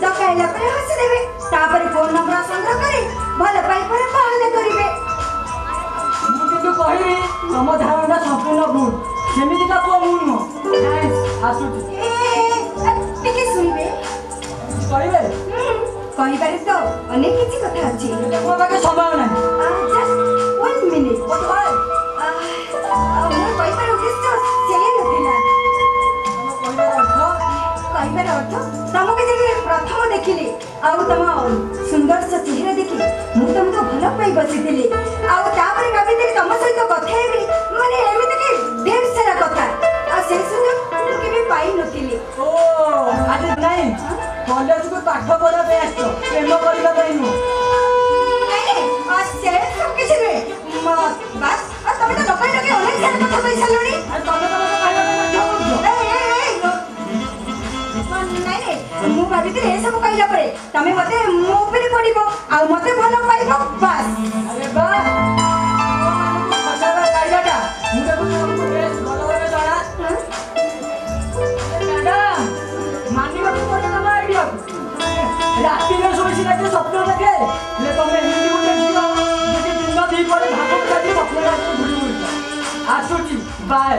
जकाइला पर हसी देबे तापर फोन नंबर संग्रह करी भल पाई पर बाहले करिवे ମୁଁ କିନ୍ତୁ କହିବି ତମ ଧାରଣା ସମ୍ପୂର୍ଣ୍ଣ ଭୁଲ ସେମିତିକା ପୁଅ ମୁଁ ନୁହଁ ନାଇଁ ଆସୁଛି ଟିକେ ଶୁଣିବେ କହିବେ କହିବାରେ ତ ଅନେକ କିଛି କଥା ଅଛି ମୋ ପାଖେ ସମୟ ନାହିଁ just 1 minute ମୁଁ କହିବାର ଉଦ୍ଦେଶ୍ୟ ସେଇଆ ନଥିଲା କହିବାର ଅର୍ଥ ତମକୁ ଯେବେ ପ୍ରଥମ ଦେଖିଲି ଆଉ ତମ ସୁନ୍ଦର ଚେହେରା ଦେଖି ମୁଁ ତମକୁ ଭଲ ପାଇ ବସିଥିଲି ଆଉ ତାପରେ ଭାବିଥିଲି ତମ ସହିତ କଥା ହେବି ମାନେ ଏମିତି କି ଢେର ସାରା କଥା ଆଉ ସେ ସୁଯୋଗ ମୁଁ କେବେ ପାଇନଥିଲି ଓ ଆଜି ନାଇଁ କଲେଜକୁ ପାଠ ପଢିବା ପାଇଁ ଆସିଛ ପ୍ରେମ କରିବା ପାଇଁ ନୁହଁ ସେ ସବୁ କିଛି ନୁହେଁ ବାସ୍ ତମେ ତ ଲୋକ ଲୋକେ ଅନେକ ସାରା କଥା କହିସାରିଲଣି ତମେ ତମେ କହିବା ନାଇଁ ମୁଁ ଭାବିଥିଲି ଏସବୁ କହିଲା ପରେ ତମେ ମତେ ମୋ ଉପରେ ପଡିବ ଆଉ ମତେ ଭଲ ପାଇବ ବାସ୍ ଆରେ ବା ଫସାଇବା କାଇଦାଟା ମୁଁ ଦେଖୁଛି ତମକୁ ବେଶ ଭଲ ଭାବେ ଜଣା ମ୍ୟାଡାମ ମାନିବାକୁ ପଡେ ତମ ଆଇଡିଆକୁ ରାତିରେ ଶୋଇଛି ରାତି ସ୍ୱପ୍ନ ଦେଖେ ହେଲେ ତମେ ଏମିତି ଗୋଟେ ଝିଅ ଯଦି ଦିନ ଦିପହରେ ଭାଗ ଖାଲି ସ୍ୱପ୍ନ ରାତି ଭୁଲି ବୁଲୁଛ ଆସୁଛି ବାଏ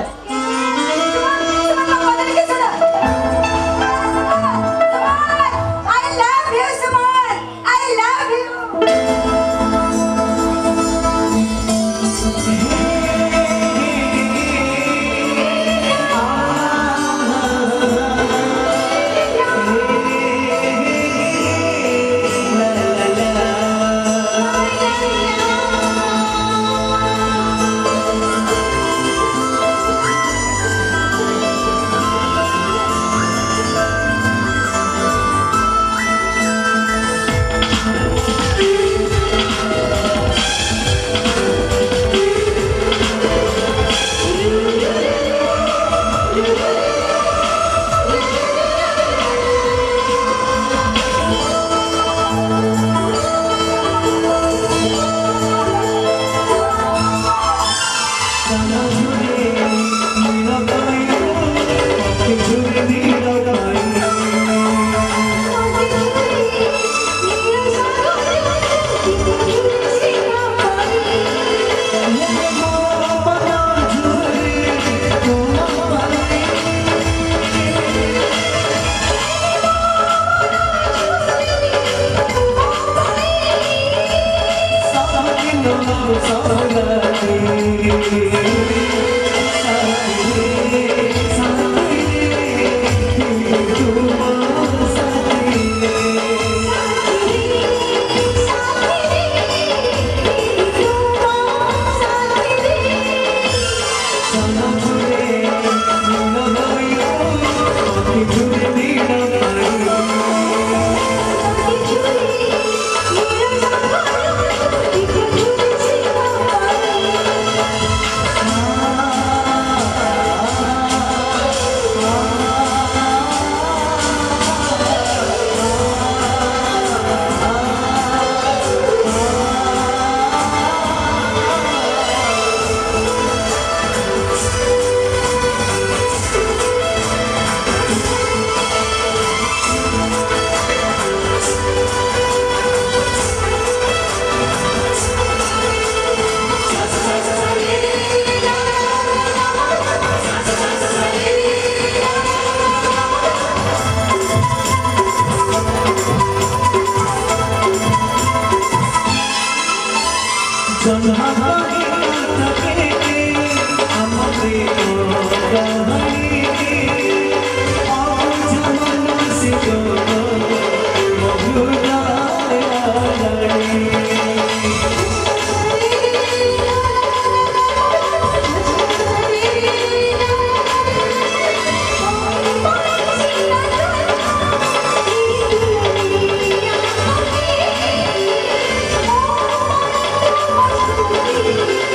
Thank you.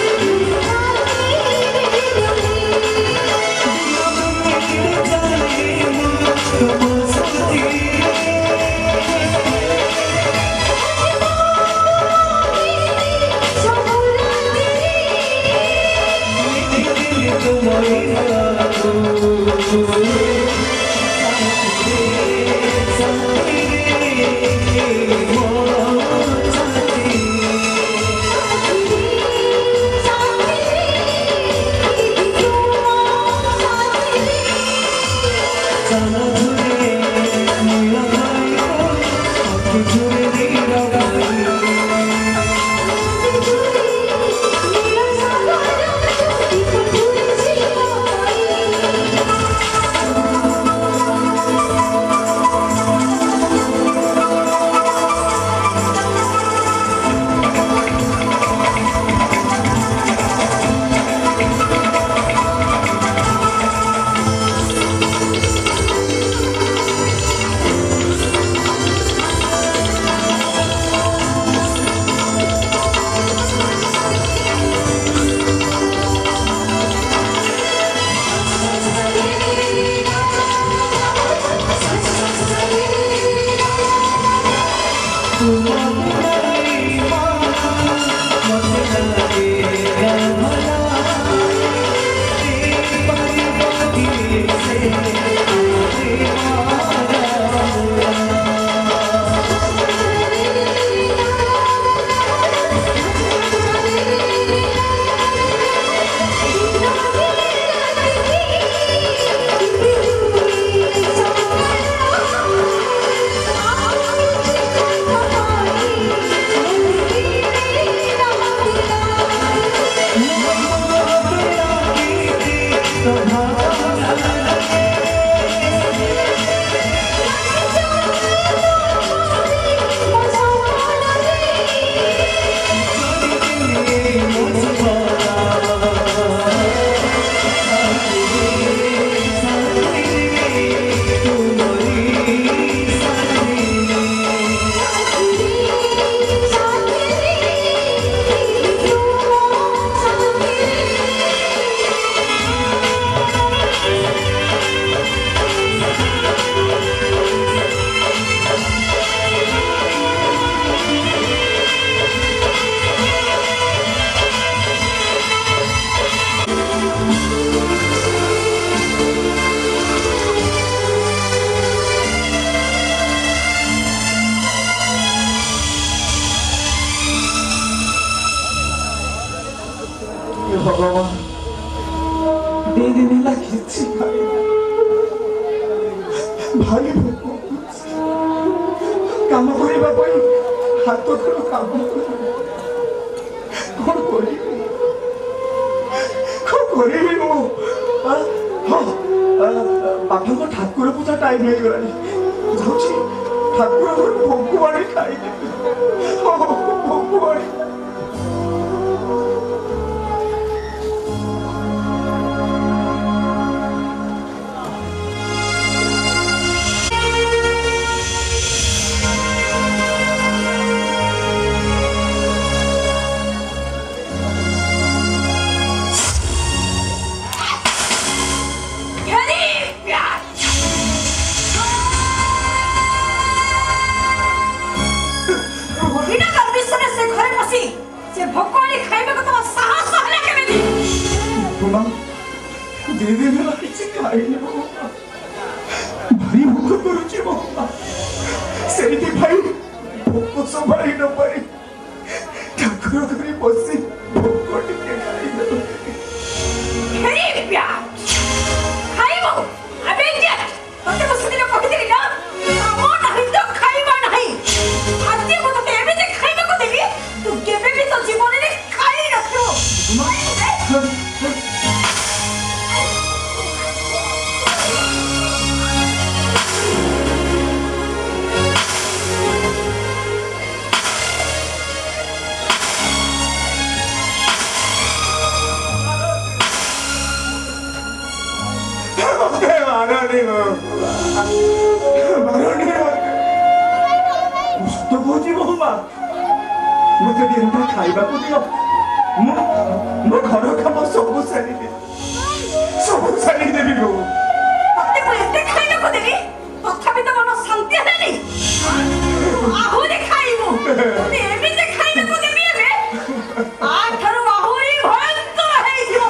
भगवान दे देने लगी थी भाई काम करने हाथ कर काम कौन करी मो पाठ को ठाकुर पूजा टाइम हो गला जाऊँगी ठाकुर भोग आनी खाई भोग आनी भारी भूख करुची से भाई भोक संभाई न पारी ठाकुर घरे बसी भोक टिके मत खाइबा को दियो मो घर काम सब सारी देवी गो तते को एते खाइबा को देबी तथापि तो मन शांति हेनी आहुरी खाइबो तते एबे जे खाइबा को देबी एबे आठरो आहुरी भयंकर हेई दियो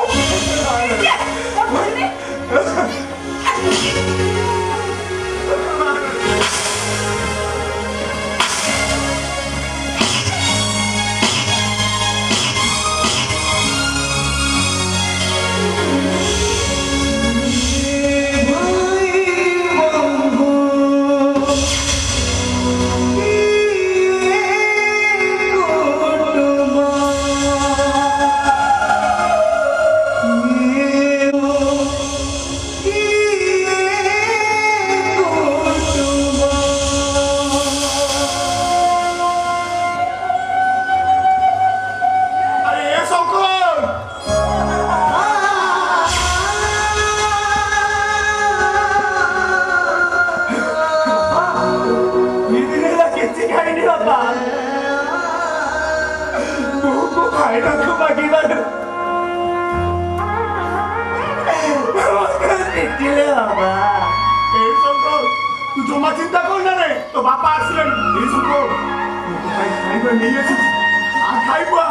जमा चिंता करना रे तो बापा आसलन ये सुको खाइबा नहीं है खाइबा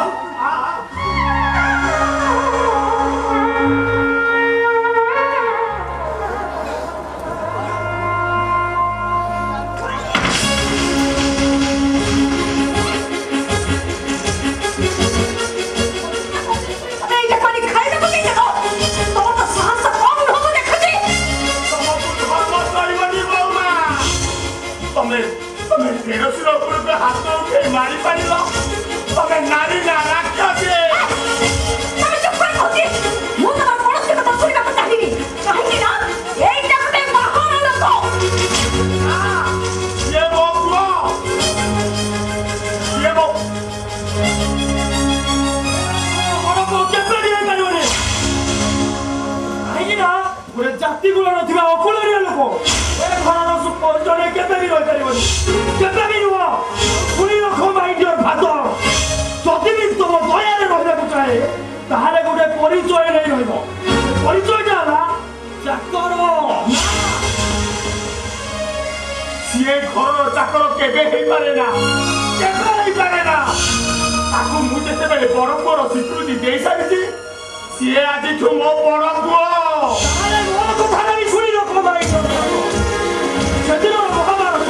हाथ उठे मारी पारिल ରହିବନି କେବେ ବି ନୁହଁ ଶୁଣି ରଖ ମାଇ ଡିଅର ଫାଦର ଯଦି ବି ତମ ଦୟାରେ ରହିବାକୁ ଚାହେଁ ତାହେଲେ ଗୋଟେ ପରିଚୟ ନେଇ ରହିବ ପରିଚୟଟା ହେଲା ଚାକର ସିଏ ଘରର ଚାକର କେବେ ହେଇପାରେ ନା ତାକୁ ମୁଁ ଯେତେବେଳେ ବଡ ପୁଅର ସ୍ୱୀକୃତି ଦେଇ ସାରିଛି ସିଏ ଆଜିଠୁ ମୋ ବଡ ପୁଅ। ତାହେଲେ ମୋ କଥାଟା ବି ଶୁଣି ରଖ ଭାଇ ସେଦିନ ମହାଭାରତ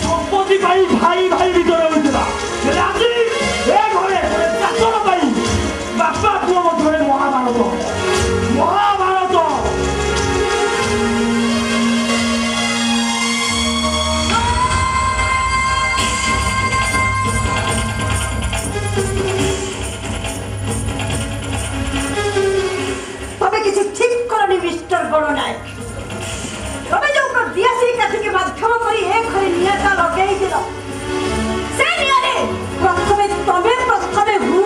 ସମ୍ପତ୍ତି ପାଇଁ ଭାଇ ଭିତରେ ହୋଇଥିଲା ହେଲେ ଆଜି ଏ ଘରେ ଚାକର ପାଇଁ ବାପା ପୁଅ ମଧ୍ୟରେ ମହାଭାରତ मिस्टर गणनायक तबे जो दियासी कथि के माध्यम करी एक घरे नियाता लगेई दिलो से नियारे प्रथमे हु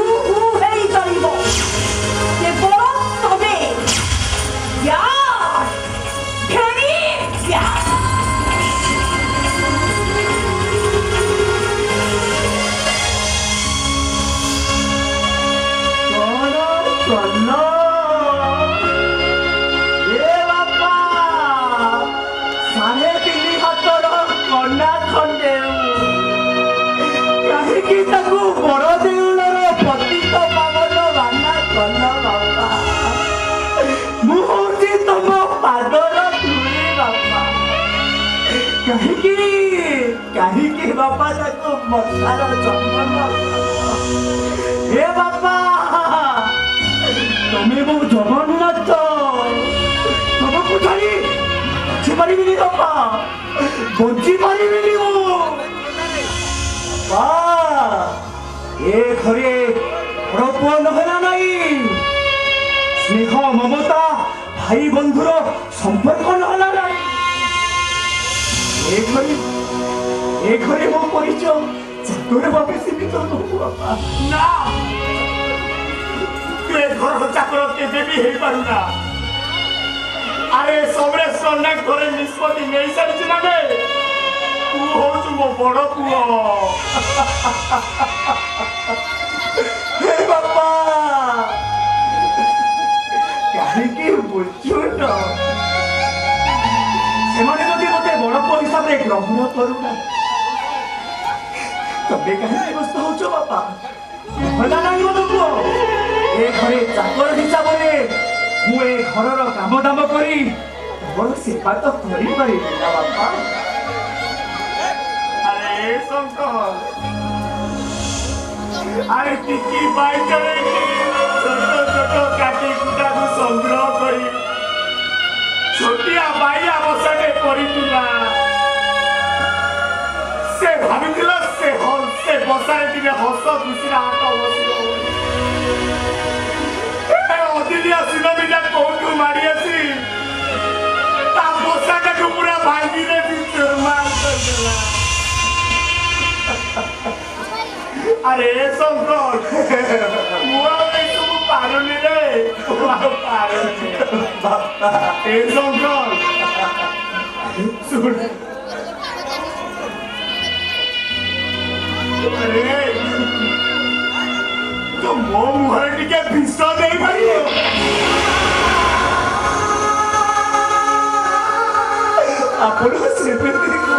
हेई चलिबो केवल तबे यार फेरी यार कौन बड़ देउलर पतित पावन बाना कल बापा मुझे तुम पादर धूली बापा कहीं बापा ताको मसार चंदन हे बापा तुम्हें मो जगन्नाथ तुमको छाड़ी बची पारिबिनी बापा बची पारिबिनी ए घरे बड़ नहला नहीं स्नेह ममता भाई बंधुर संपर्क नहला नहीं ए घरे मो परिचय चाकर भावे सीमित बापा ना तू घर चाकर केबे भी हेई पारुना अरे समरेश नायक घरे निष्पत्ति नहीं सारी ना बे तू होचु मो बड़ पुओ हे बापा कहीं बुझुन ସେମାନେ ଯଦି ମୋତେ ବଡ଼ ପୁଅ ହିସାବରେ ଗ୍ରହଣ କରୁନା ତମେ କାହିଁକି ବ୍ୟସ୍ତ ହଉଛ ବାପା ହେଲା ନାହିଁ ବଡ଼ ପୁଅ ଏ ଘରେ ଚାକର ହିସାବରେ ମୁଁ ଏ ଘରର କାମ ଦାମ କରି ତମର ସେବା ତ କରିପାରିବି ନା ବାପା अरे शंकर अरे टिकी बाइटरे छोट काटी कुटा को संग्रह करी छोटिया बाई अवसरे परिला से भाबिला से हल से बसारे दिने हस खुशी हाथ बसिलो ए अदिलिया सिनमिला कोठू मारी आसी ता बसाटा को पूरा भांगी रे भीतर मार कर देला अरे शंकर मुआ में तुम पारुनी रे मुआ पारुनी बापा ए शंकर सुन अरे तो मो मुहर टिके विष नहीं पारियो आपण सेपरेट को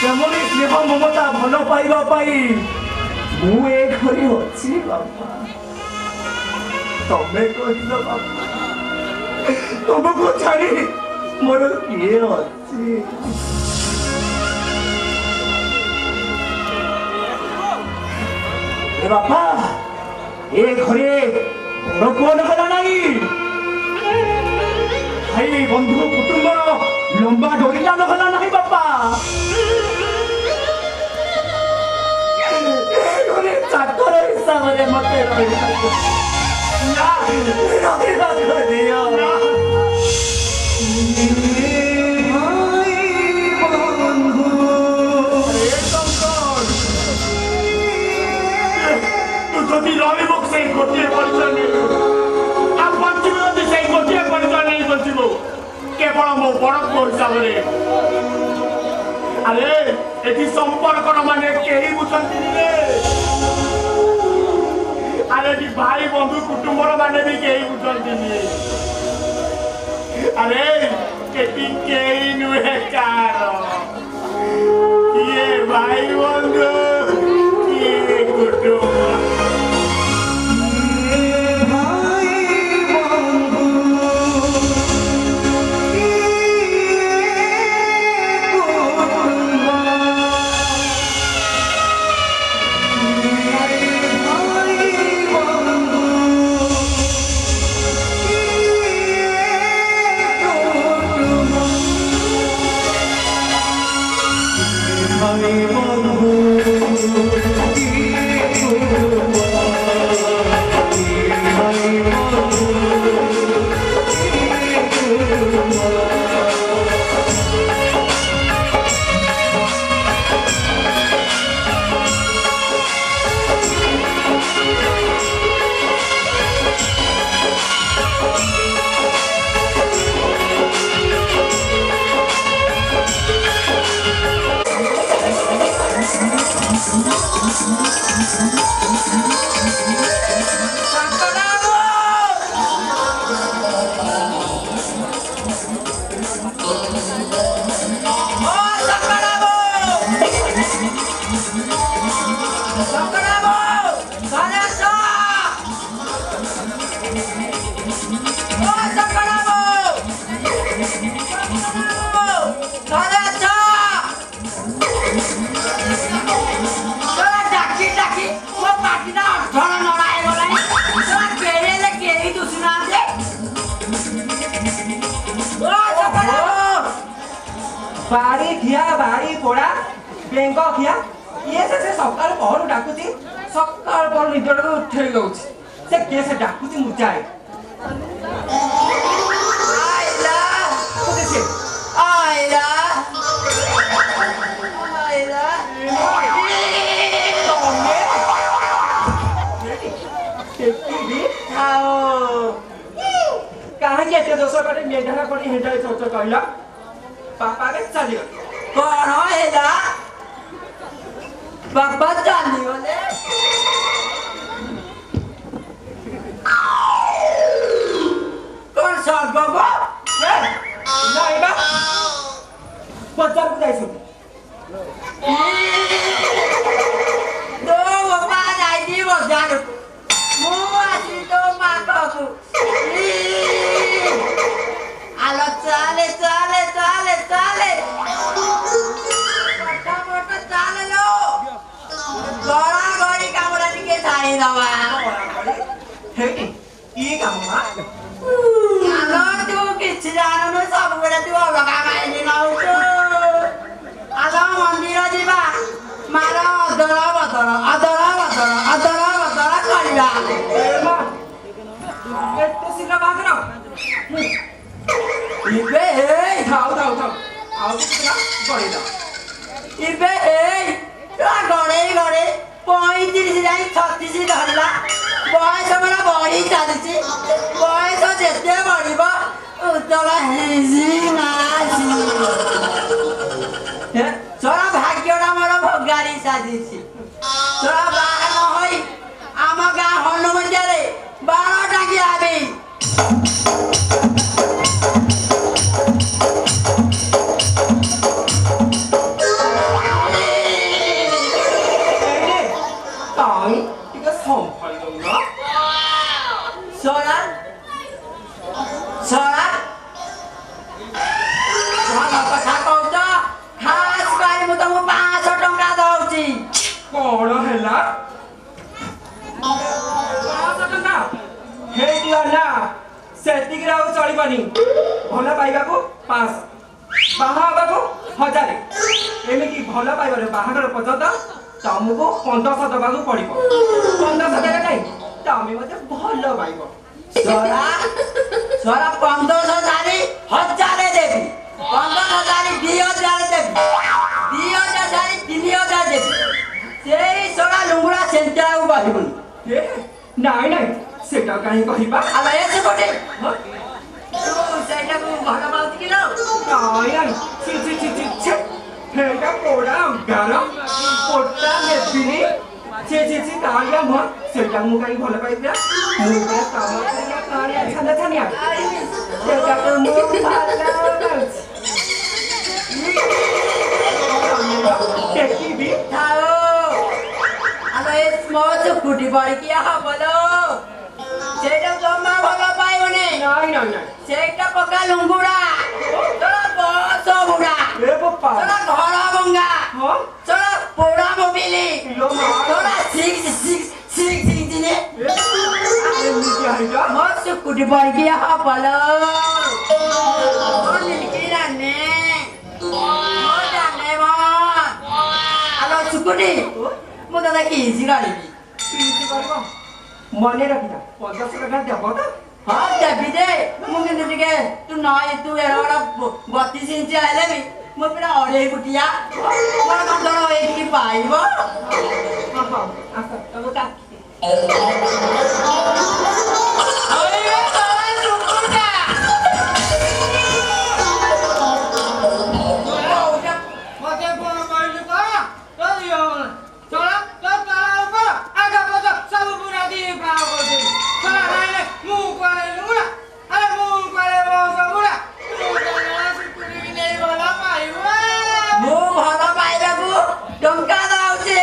तमरी स्नेह ममता भल पाइबा मु ए घरे अच्छी बापा तमें कहल बापा तुमको छाड़ी मोर किए अच्छी बापा ए घरे बड़ पुओ नहला नहीं भाई बंधु कुटुंबर लंबा डोरीटा नहला नहीं बापा घरे चाकर हिसाब से मते रही जदि रहिबो से गोटे परिचय नहीं आ बंचिबो जदि से गोटे परिचय नहीं बंचिबो केवल मो बड़ को हिसाब रे अरे एटी संपर्क माने केही बुझंती रे अरे दी भाई बंधु कुटुंब माने भी केही बुझंती नी अरे एटी केही नुहे कार ये भाई बंधु ये कुटुंब बाड़ी खिया बाड़ी पोड़ा बेंग खिया ये से सकाल पहर डाकुची सकाल पहर निदर को उठे गउची से के से डाकुची मुचाए आइला कोते से आइला आइला भी आओ कहां के ते दोसर कटे मेढा कोनी हेडा छोट कहला पापा के चली कौन होएगा पापा चली बोले कौन सा बाबा नहीं बा बच्चा को जाई सुन दो बाबा जाई दी वो जान मु आसी तो माता को आलो चाले चाले चाले चाले मोटा मोटा चाले लो गड़ा गड़ी कामरा निके छाई दवा हेटी ई काममा आलो तू किछ जानो न सब बेला तू लगा गाइनी नाउ आलो मंदिर जीवा मारा अदरा बदरा अदरा बदरा अदरा बदरा करिया ए मां एते सिला बागरो इबे ए थाओ थाओ थाओ आओ कितना गड़े दा इबे ए ता गड़े गड़े 35 जाई 36 धरला बयस हमरा बड़ी चालछि बयस जेते बढिबो उतला हेजी नासी हे छोरा भाग्यडा मोर भगारी साजिछि छोरा बाहा न होई आम गा हनुमान रे 12 टाकी आबे भला पाइबा को 5 बाहा को 1000 एमिकी भला पाइबारे बाहागर पर्यंत तुमको 1500 दबा को पड़िबो 1500 देले नै तमे मते भलो पाइबो सरा सरा 1500 जारी 1000 देबी 1500 जारी 2000 देबी 2000 जारी 3000 देबी सेई सरा लुंगड़ा सेंटा बाहिबो ନାଇଁ ନାଇଁ ସେଟା କାହିଁ କହିବା ଆଲୋ ଏ ସେପଟେ ତୁ ସେଇଟାକୁ ଭଲ ପାଉଛୁ କି ଲୋ? ନାଇଁ ନାଇଁ ଛି ଛି ଛି ଛି ଛି ହେଇଟା ପୋଡ଼ା ଅଙ୍ଗାର ପୋଟା ନେବିନି ଛି ଛି ଛି କାଳିଆ ମୋ ସେଇଟା ମୁଁ କାହିଁ ଭଲ ପାଇବି ନା ମୁଁ ପୁରା କାମ କରିବା କାଳିଆ ଛାନିଆ ଛାନିଆ ସେଇଟାକୁ ମୁଁ ଭଲ ପାଉଛି ଦେଖିବି ଥାଉ ଆଲୋ ଏ ମୋ ଚୁକୁଟି ବଳିକିଆ ହବ ଲୋ ସେଇଟା ଜମା ଭଲ ପାଇବନି ନାଇଁ ନାଇଁ ନାଇଁ ସେଇଟା ପକା ଲୁଙ୍ଗୁଡା ତୋର ବସ ବୁଡା ଏ ବୋପା ତୋର ଘର ଭଙ୍ଗା ହଁ ତୋର ପୋଡା ମୋବିଲି ଲୋ ମା ତୋର ସିକ୍ସ ଦିନେ ଏମିତି ହେଇଟା ମୋ ଚୁକୁଟି ବଳିକିଆ ହବ ଲୋ ମୋ ନିଲକି ରାନେ ମୋ ଜାନେ ମୋ ଆଲୋ ଚୁକୁଟି ମୁଁ ତତେ କିଛି କରିବି ପିଇଛି କରିବ ମନେ ରଖିଥା 500 ଟଙ୍କା ଦେବ ତ ହଁ ଦେବି ଯେ ମୁଁ କିନ୍ତୁ ଟିକେ ତୁ ନଈ ତୁ ଏଡା 32 ଇଞ୍ଚ ହେଲେ ବି ମୁଁ ପୁରା 2.5 ଫୁଟିଆ ମୋର କଣ୍ଟର ଏଇଠିକି ପାଇବ ହଁ ହଁ ଆସ ତମେ କାଟି ମତେ କଣ କହିଲୁ କଣ ଚଳା ଆଗ ପଛ ସବୁ ପୁରା দিয়ে ପାର କରିଦେବି ଚଳା ନାଇଁ ମୁଁ କୁଆଡେ ଲୁଗୁଡା ଆରେ ମୁଁ କୁଆଡେ ବସ ବୁଡା ଶୁକୁଟିକି ନେଇ ଭଲ ପାଇବ ମୁଁ ଭଲ ପାଇବାକୁ ଟଙ୍କା ଦଉଛି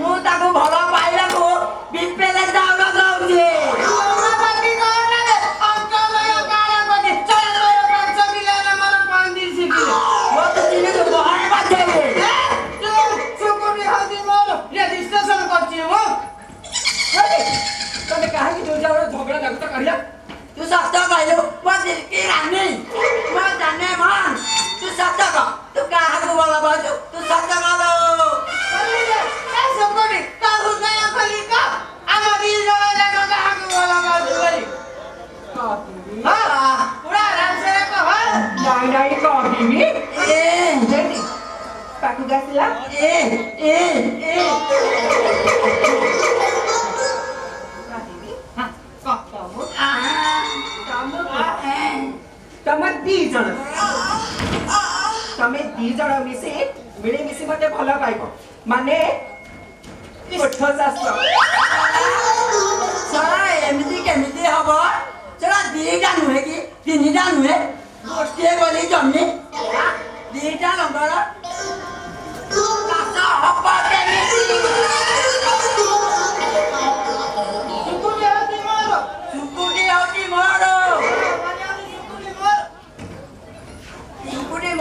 ମୁଁ ତାକୁ ଭଲ ପାଇବାକୁ ବିପେଲେ ଚାଉଳ ଦଉଛି ମତେ ଚିହ୍ନିଛୁ ବହେ ବାଜେଇବେ ତମେ କାହିଁକି ଯୋଉ ଜାଗାରେ ଝଗଡ଼ା ଲାଗୁଛ କାଢିଲା ତୁ ସତ କହିଲୁ ମୋ ଦିଲକି ରାନୀ ମୋ ଜାନେ ମନ ତୁ ସତ କହ ତୁ କାହାକୁ ଭଲ ପାଉଛୁ ତୁ ସତ କହ ନାଇଁ ନାଇଁ କହିବି ଏ ପାଖକୁ ଆସିଲା ଏ ଏ ଏ ତମେ ଦି ଜଣ ମିଶି ମିଳିମିଶି ମତେ ଭଲ ପାଇବ ମାନେ କୋଠ ଚାଷ ଶଳା ଏମିତି କେମିତି ହବ ଶଳା ଦିଟା ନୁହେଁ କି ତିନିଟା ନୁହେଁ ଗୋଟିଏ ଗଲି ଜମି ଦିଟା ଲଙ୍ଗଳ ଚାଷ ହବ କେମିତି ଚୁକୁଟି ହଉଛି ମୋର ଚୁକୁଟି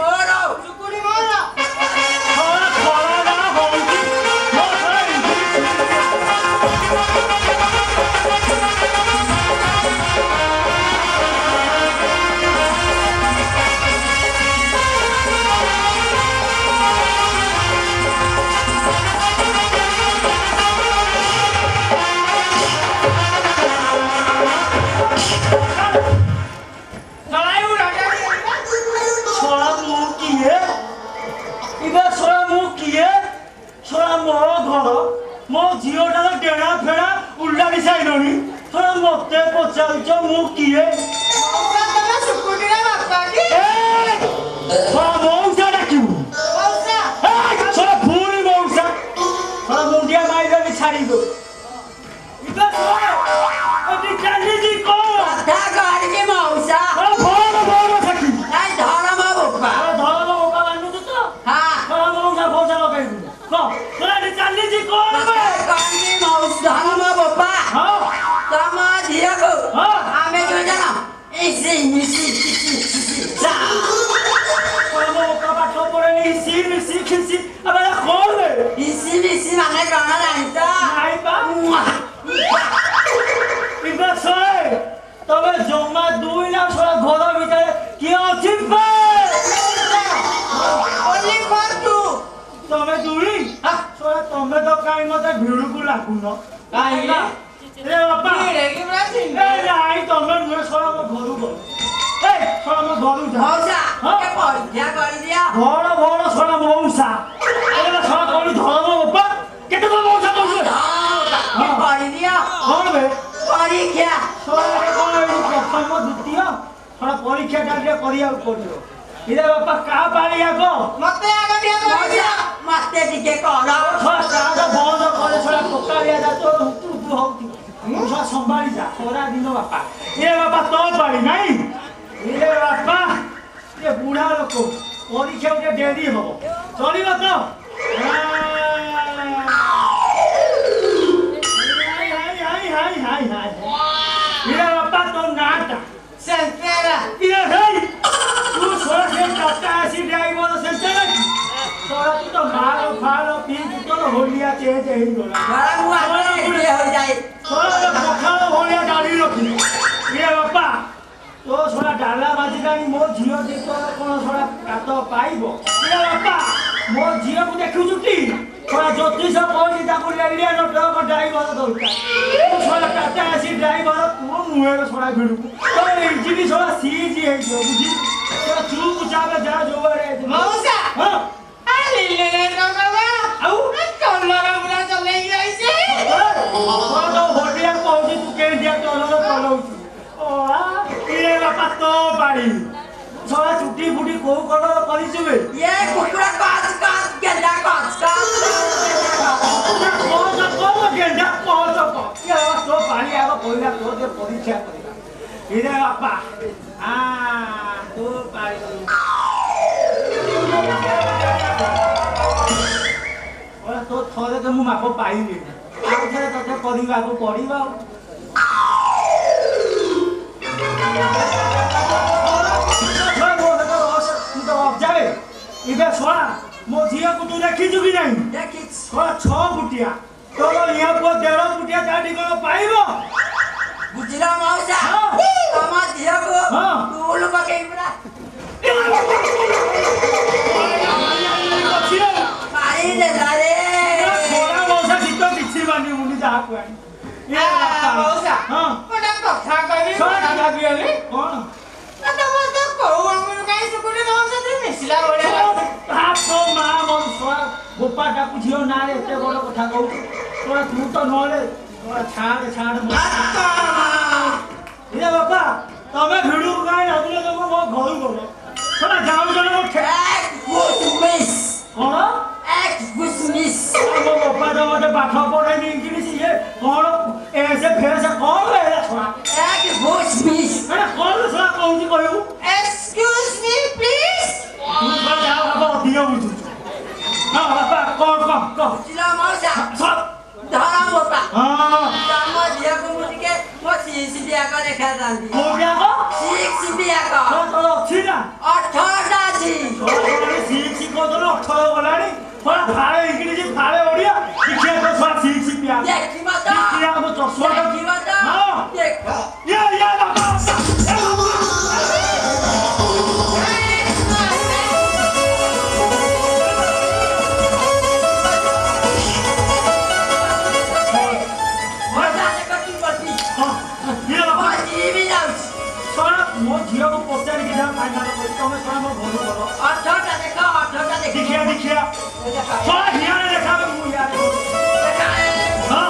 ମୋର ମୋ ଝିଅଟାର ଡେଣା ଫେଣା ଉଲ୍ଲାଡ଼ି ସାଇଲଣି ଥରେ ମତେ ପଚାରୁଛ ମୁଁ କିଏ ମଉସା ଡାକିବୁ ଥରେ ପୁଣି ମଉସା ଥରେ ମୁଣ୍ଡିଆ ମାରିଦେବି ଛାଡ଼ିବୁ ଚାଲିଛି କଣ କଥା କହିକି ମଉସା ଭଲ ଭଲ ସାକ୍ଷୀ ନାଇଁ ଧରମ ବୋପା ଧରମ ବୋପା ବାନ୍ଧୁଛୁ ତ ହଁ ମଉସା ଫଉସା ଲଗେଇବୁ ଚାଲିଛି କଣ କହିକି ମଉସା ଧରମ ବୋପା ତମ ଝିଅକୁ ଆମେ ଦୁଇ ଜଣ ମିଶି ପାଠ ପଢେନି ଇସି ମିଶି ଖିସି କଣ ମିଶି ମାନେ କଣ ଜାଣିଛ ତମେ ଜମା ଦୁଇ ନା ଘର ଭିତରେ କିଏ ଅଛି ତମେ ଦୁଇ ତମେ ତ କାହିଁ ମତେ ଭିଡକୁ ଲାଗୁନ କାହିଁକି ଶଳା ମୋ ଘରୁ ଯା ମଉସା ହଁ? ଟିକେ ପରୀକ୍ଷା କରିଦିଅ ବଡ଼ ବଡ଼ ଶଳା ମଉସା ଏଇଟା ଶଳା କହିଲୁ ଧର୍ମ ବାପା କେତେ କଣ ମଉସା କହୁଛୁ ଟିକେ କରିଦିଅ କଣ ବେ ପରୀକ୍ଷା ଶଳା କଣ ଏଇଠି ପ୍ରଥମ ଦ୍ୱିତୀୟ ଶଳା ପରୀକ୍ଷା କାର୍ଯ୍ୟ କରିବାକୁ ପଡ଼ିବ ଇରେ ବାପା କାହା ପାଳି ଆଗ ମତେ ଆଗ ଟିକେ କରିଦିଅ ମତେ ଟିକେ କର ଶଳା କାହା ବନ୍ଦ କରେ ଶଳା ପକାଳିଆ ଯା ତୋର ହୁତୁ ହୁତୁ ହଉଛି ମୁଁ ଶଳା ସମ୍ଭାଳି ଯା ଖରା ଦିନ ବାପା ଇରେ ବାପା ତୋ ପାଳି ନାଇଁ ଇରେ ବାପା ଇଏ ବୁଢ଼ା ଲୋକ ପରୀକ୍ଷା ଟିକେ ଡେରି ହବ ଚଳିବ ତ ଇରେ ବାପା ତୋ ନାଁଟା ସେନ୍ସେରା ଇରେ ହେଇ ତୁ ଶଳା ସେ ଟାଟା ଆସି ଡ୍ରାଇଭର ସେଣ୍ଟର ଶଳା ତୁ ତ ମାଳ ଫାଳ ପିଇକି ତୋର ହୋଲିଆ ଚେଞ୍ଜ ହେଇଗଲା ଘର ମୁଁ ଆଗରେ ଟିକେ ହୋଇଯାଏ ଶଳା ପଖାଳ ଭଳିଆ ଗାଡ଼ି ରଖିଲି ଇରେ ବାପା ତୋ ଶଳା ଡାଲା ବାଜିଲାଣି ମୋ ଝିଅ ଯେ ତୋର କ'ଣ ଶଳା କାତ ପାଇବ ଇରେ ବାପା ମୋ ଝିଅକୁ ଦେଖୁଛୁ ଟି ଶଳା ଜ୍ୟୋତିଷ କହୁଛି ତାକୁ ଲେଲିଆ ଟ୍ରକ୍ ଡ୍ରାଇଭର ଦରକାର ତୁ ଶଳା ଟାଟା ଆସି ଡ୍ରାଇଭର ତୁ ନୁହେଁ ଶଳା ଭିଡ଼କୁ ତୋର ଇଞ୍ଜିନ୍ ଶଳା ସିଜ୍ ହେଇଯିବ ବୁଝି ଶଳା ଚୁପ୍ ଚାପ ଯା ଯୋଉଆଡ଼େ ମଉସା ହଁ ଆଉ କଲର ପୁରା ଚଲେଇ ଯାଇଛି ହୋଲିଆ କହୁଛି ତୁ କେମିତିଆ କଲର ଚଲଉଛୁ ଇରେ ବାପା ତୋ ବାଡ଼ି ଶଳା ଚୁଟି ଫୁଟି କୋଉ କଲର କରିଛୁ ବେ ये कुकुरा काच काच गेंडा काच काच ଗେଣ୍ଡା କହ ତୋ ପାଣି ଆଗ କହିଲା ତୋ ଯେ ପରୀକ୍ଷା କରିବା ଇରେ ବାପା ତୋ ପାଣି ତୋ ଥରେ ତ ମୁଁ ମାପ ପାଇଲି ଆଉ ଥରେ ତତେ କରିବାକୁ ପଡ଼ିବ ଯାଏ ଏବେ ଶଳା ମୋ ଝିଅକୁ ତୁ ଦେଖିଛୁ କି ନାହିଁ देखिछ ଶଳା 6 ଫୁଟିଆ ତୋର ଇଆ ପୁଅ 1.5 ଫୁଟିଆ ତାଠି କ'ଣ ପାଇବ बुझला मौसा हाँ। तमा दिया को हाँ। टूल पकेई पुरा मारी दे रे ଖରା ମଉସା ଶୀତ କିଛି ବାନି ମୁନି ଯାହାକୁ ଆଣି मौसा ହଁ कोना कथा करी ଶଳା लागियली କ'ଣ तो मत को हमर काई सुकुने मौसा दे मिसला बोले ତୋ ମା ମୋର ଶଳା ଗୋପା ଡାକୁ ଝିଅ ନାଁରେ ଏତେ ବଡ଼ କଥା କହୁଛୁ ଶଳା ତୁ ତ ନହେଲେ ଛାଡ଼ ଇରେ ବାପା ତମେ ଭିଡ଼କୁ କାହିଁ ନଥିଲେ ତମ ମୋ ଘରୁ ଗଲ ଶଳା ଯାଉଛ ନା ମୋ एक गुड मिस କ'ଣ एक गुड मिस ମୋ ବାପା ତ ମୋତେ ପାଠ ପଢ଼େଇନି ଇଂଲିଶ ଇଏ କ'ଣ ଏସେ ଫେସେ କ'ଣ ହେଲା ଶଳା एक गुड मिस ଏଇଟା କ'ଣ ଶଳା କହୁଛି କହିବୁ एक्सक्यूज मी प्लीज ତୁ ଶଳା ଯାହା ବାପା ଅଧିକ ବୁଝୁଛୁ ହଁ ବାପା କହ बुझला मौसा ଶଳା धरा मोटा ହଁ तम दिया को मुझके मो सीसी दिया को देखा दांदी ମୋ ବିଆକ सीसी दिया को ଶଳା ତୋର ଅଛି ନା 18 जी ସିକ୍ସ କଦର 18 ଗଲାଣି ଶଳା ଫାଳେ ଇଂଲିଶ ଫାଳେ ଓଡ଼ିଆ ଶିଖିବା ତ ଶଳା ସିକ୍ସ ପିଆ देखी मत ଶିଖିବା ଆମ ଚଷମା देखी मत ହଁ देखो ଇଏ ବାପା मौसा ने कटी पटी ଇଏ ବାପା मौसी भी जाऊ ଶଳା ମୋ ଝିଅକୁ ପଚାରିକି ଯାହା ଫାଇନାଲ କରି ତମେ ଶଳା ମୋ ଘରୁ ଗଲ 18 देखो 18 देखी ଦେଖିଆ ଶଳା ହିଆରେ ଦେଖାବେ ମୁଁ ଇଆରେ ହଁ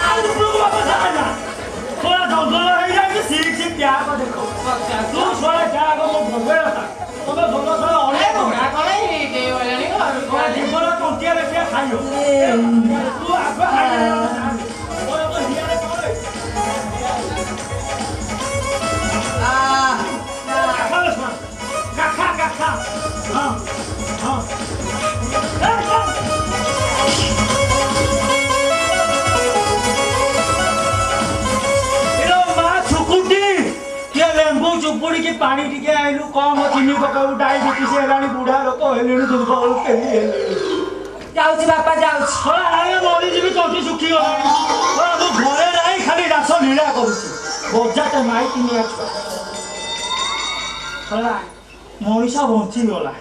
ଆଉ ଉପରକୁ ବାପା ଯାଆନା ଶଳା ଜଙ୍ଗଲ ହେଇଯାଇଛି ସିକ୍ସ ପ୍ୟାକ ଦେଖ ତୁ ଶଳା ଯା ଆଗ ମୋ ଭଗେଳତା ତମେ ଭଲ ଶଳା ଅନେକ ଶଳା ଜୀବନ ଟଙ୍କିଆ ଦେଖିଆ ଖାଇବ ତୁ ଆଗ ଖାଇଲେ ହିଆରେ କଣ Gacha. ଲେମ୍ବୁ ଚୁପୁଡ଼ି କି ପାଣି ଟିକେ ଆଇଲୁ କମ ଚିନି ପକାଉ ଡାଇବେଟିସ୍ ହେଲାଣି ବୁଢା ଲୋକ ହେଲେଣି ଦୁର୍ବଳ କେହି ହେଲେଣି ଯାଉଛି ବାପା ଯାଉଛି ମରିଯିବି ତଣ୍ଟି ଶୁଖିଗଲାଣି ମୁଁ ଘରେ ନାହିଁ ଖାଲି ରାସ ଲୀଳା କରୁଛି ବଜାତେ ମାଇକି ନିଆ ଛୁଆ ମଣିଷ ବଞ୍ଚିଗଲା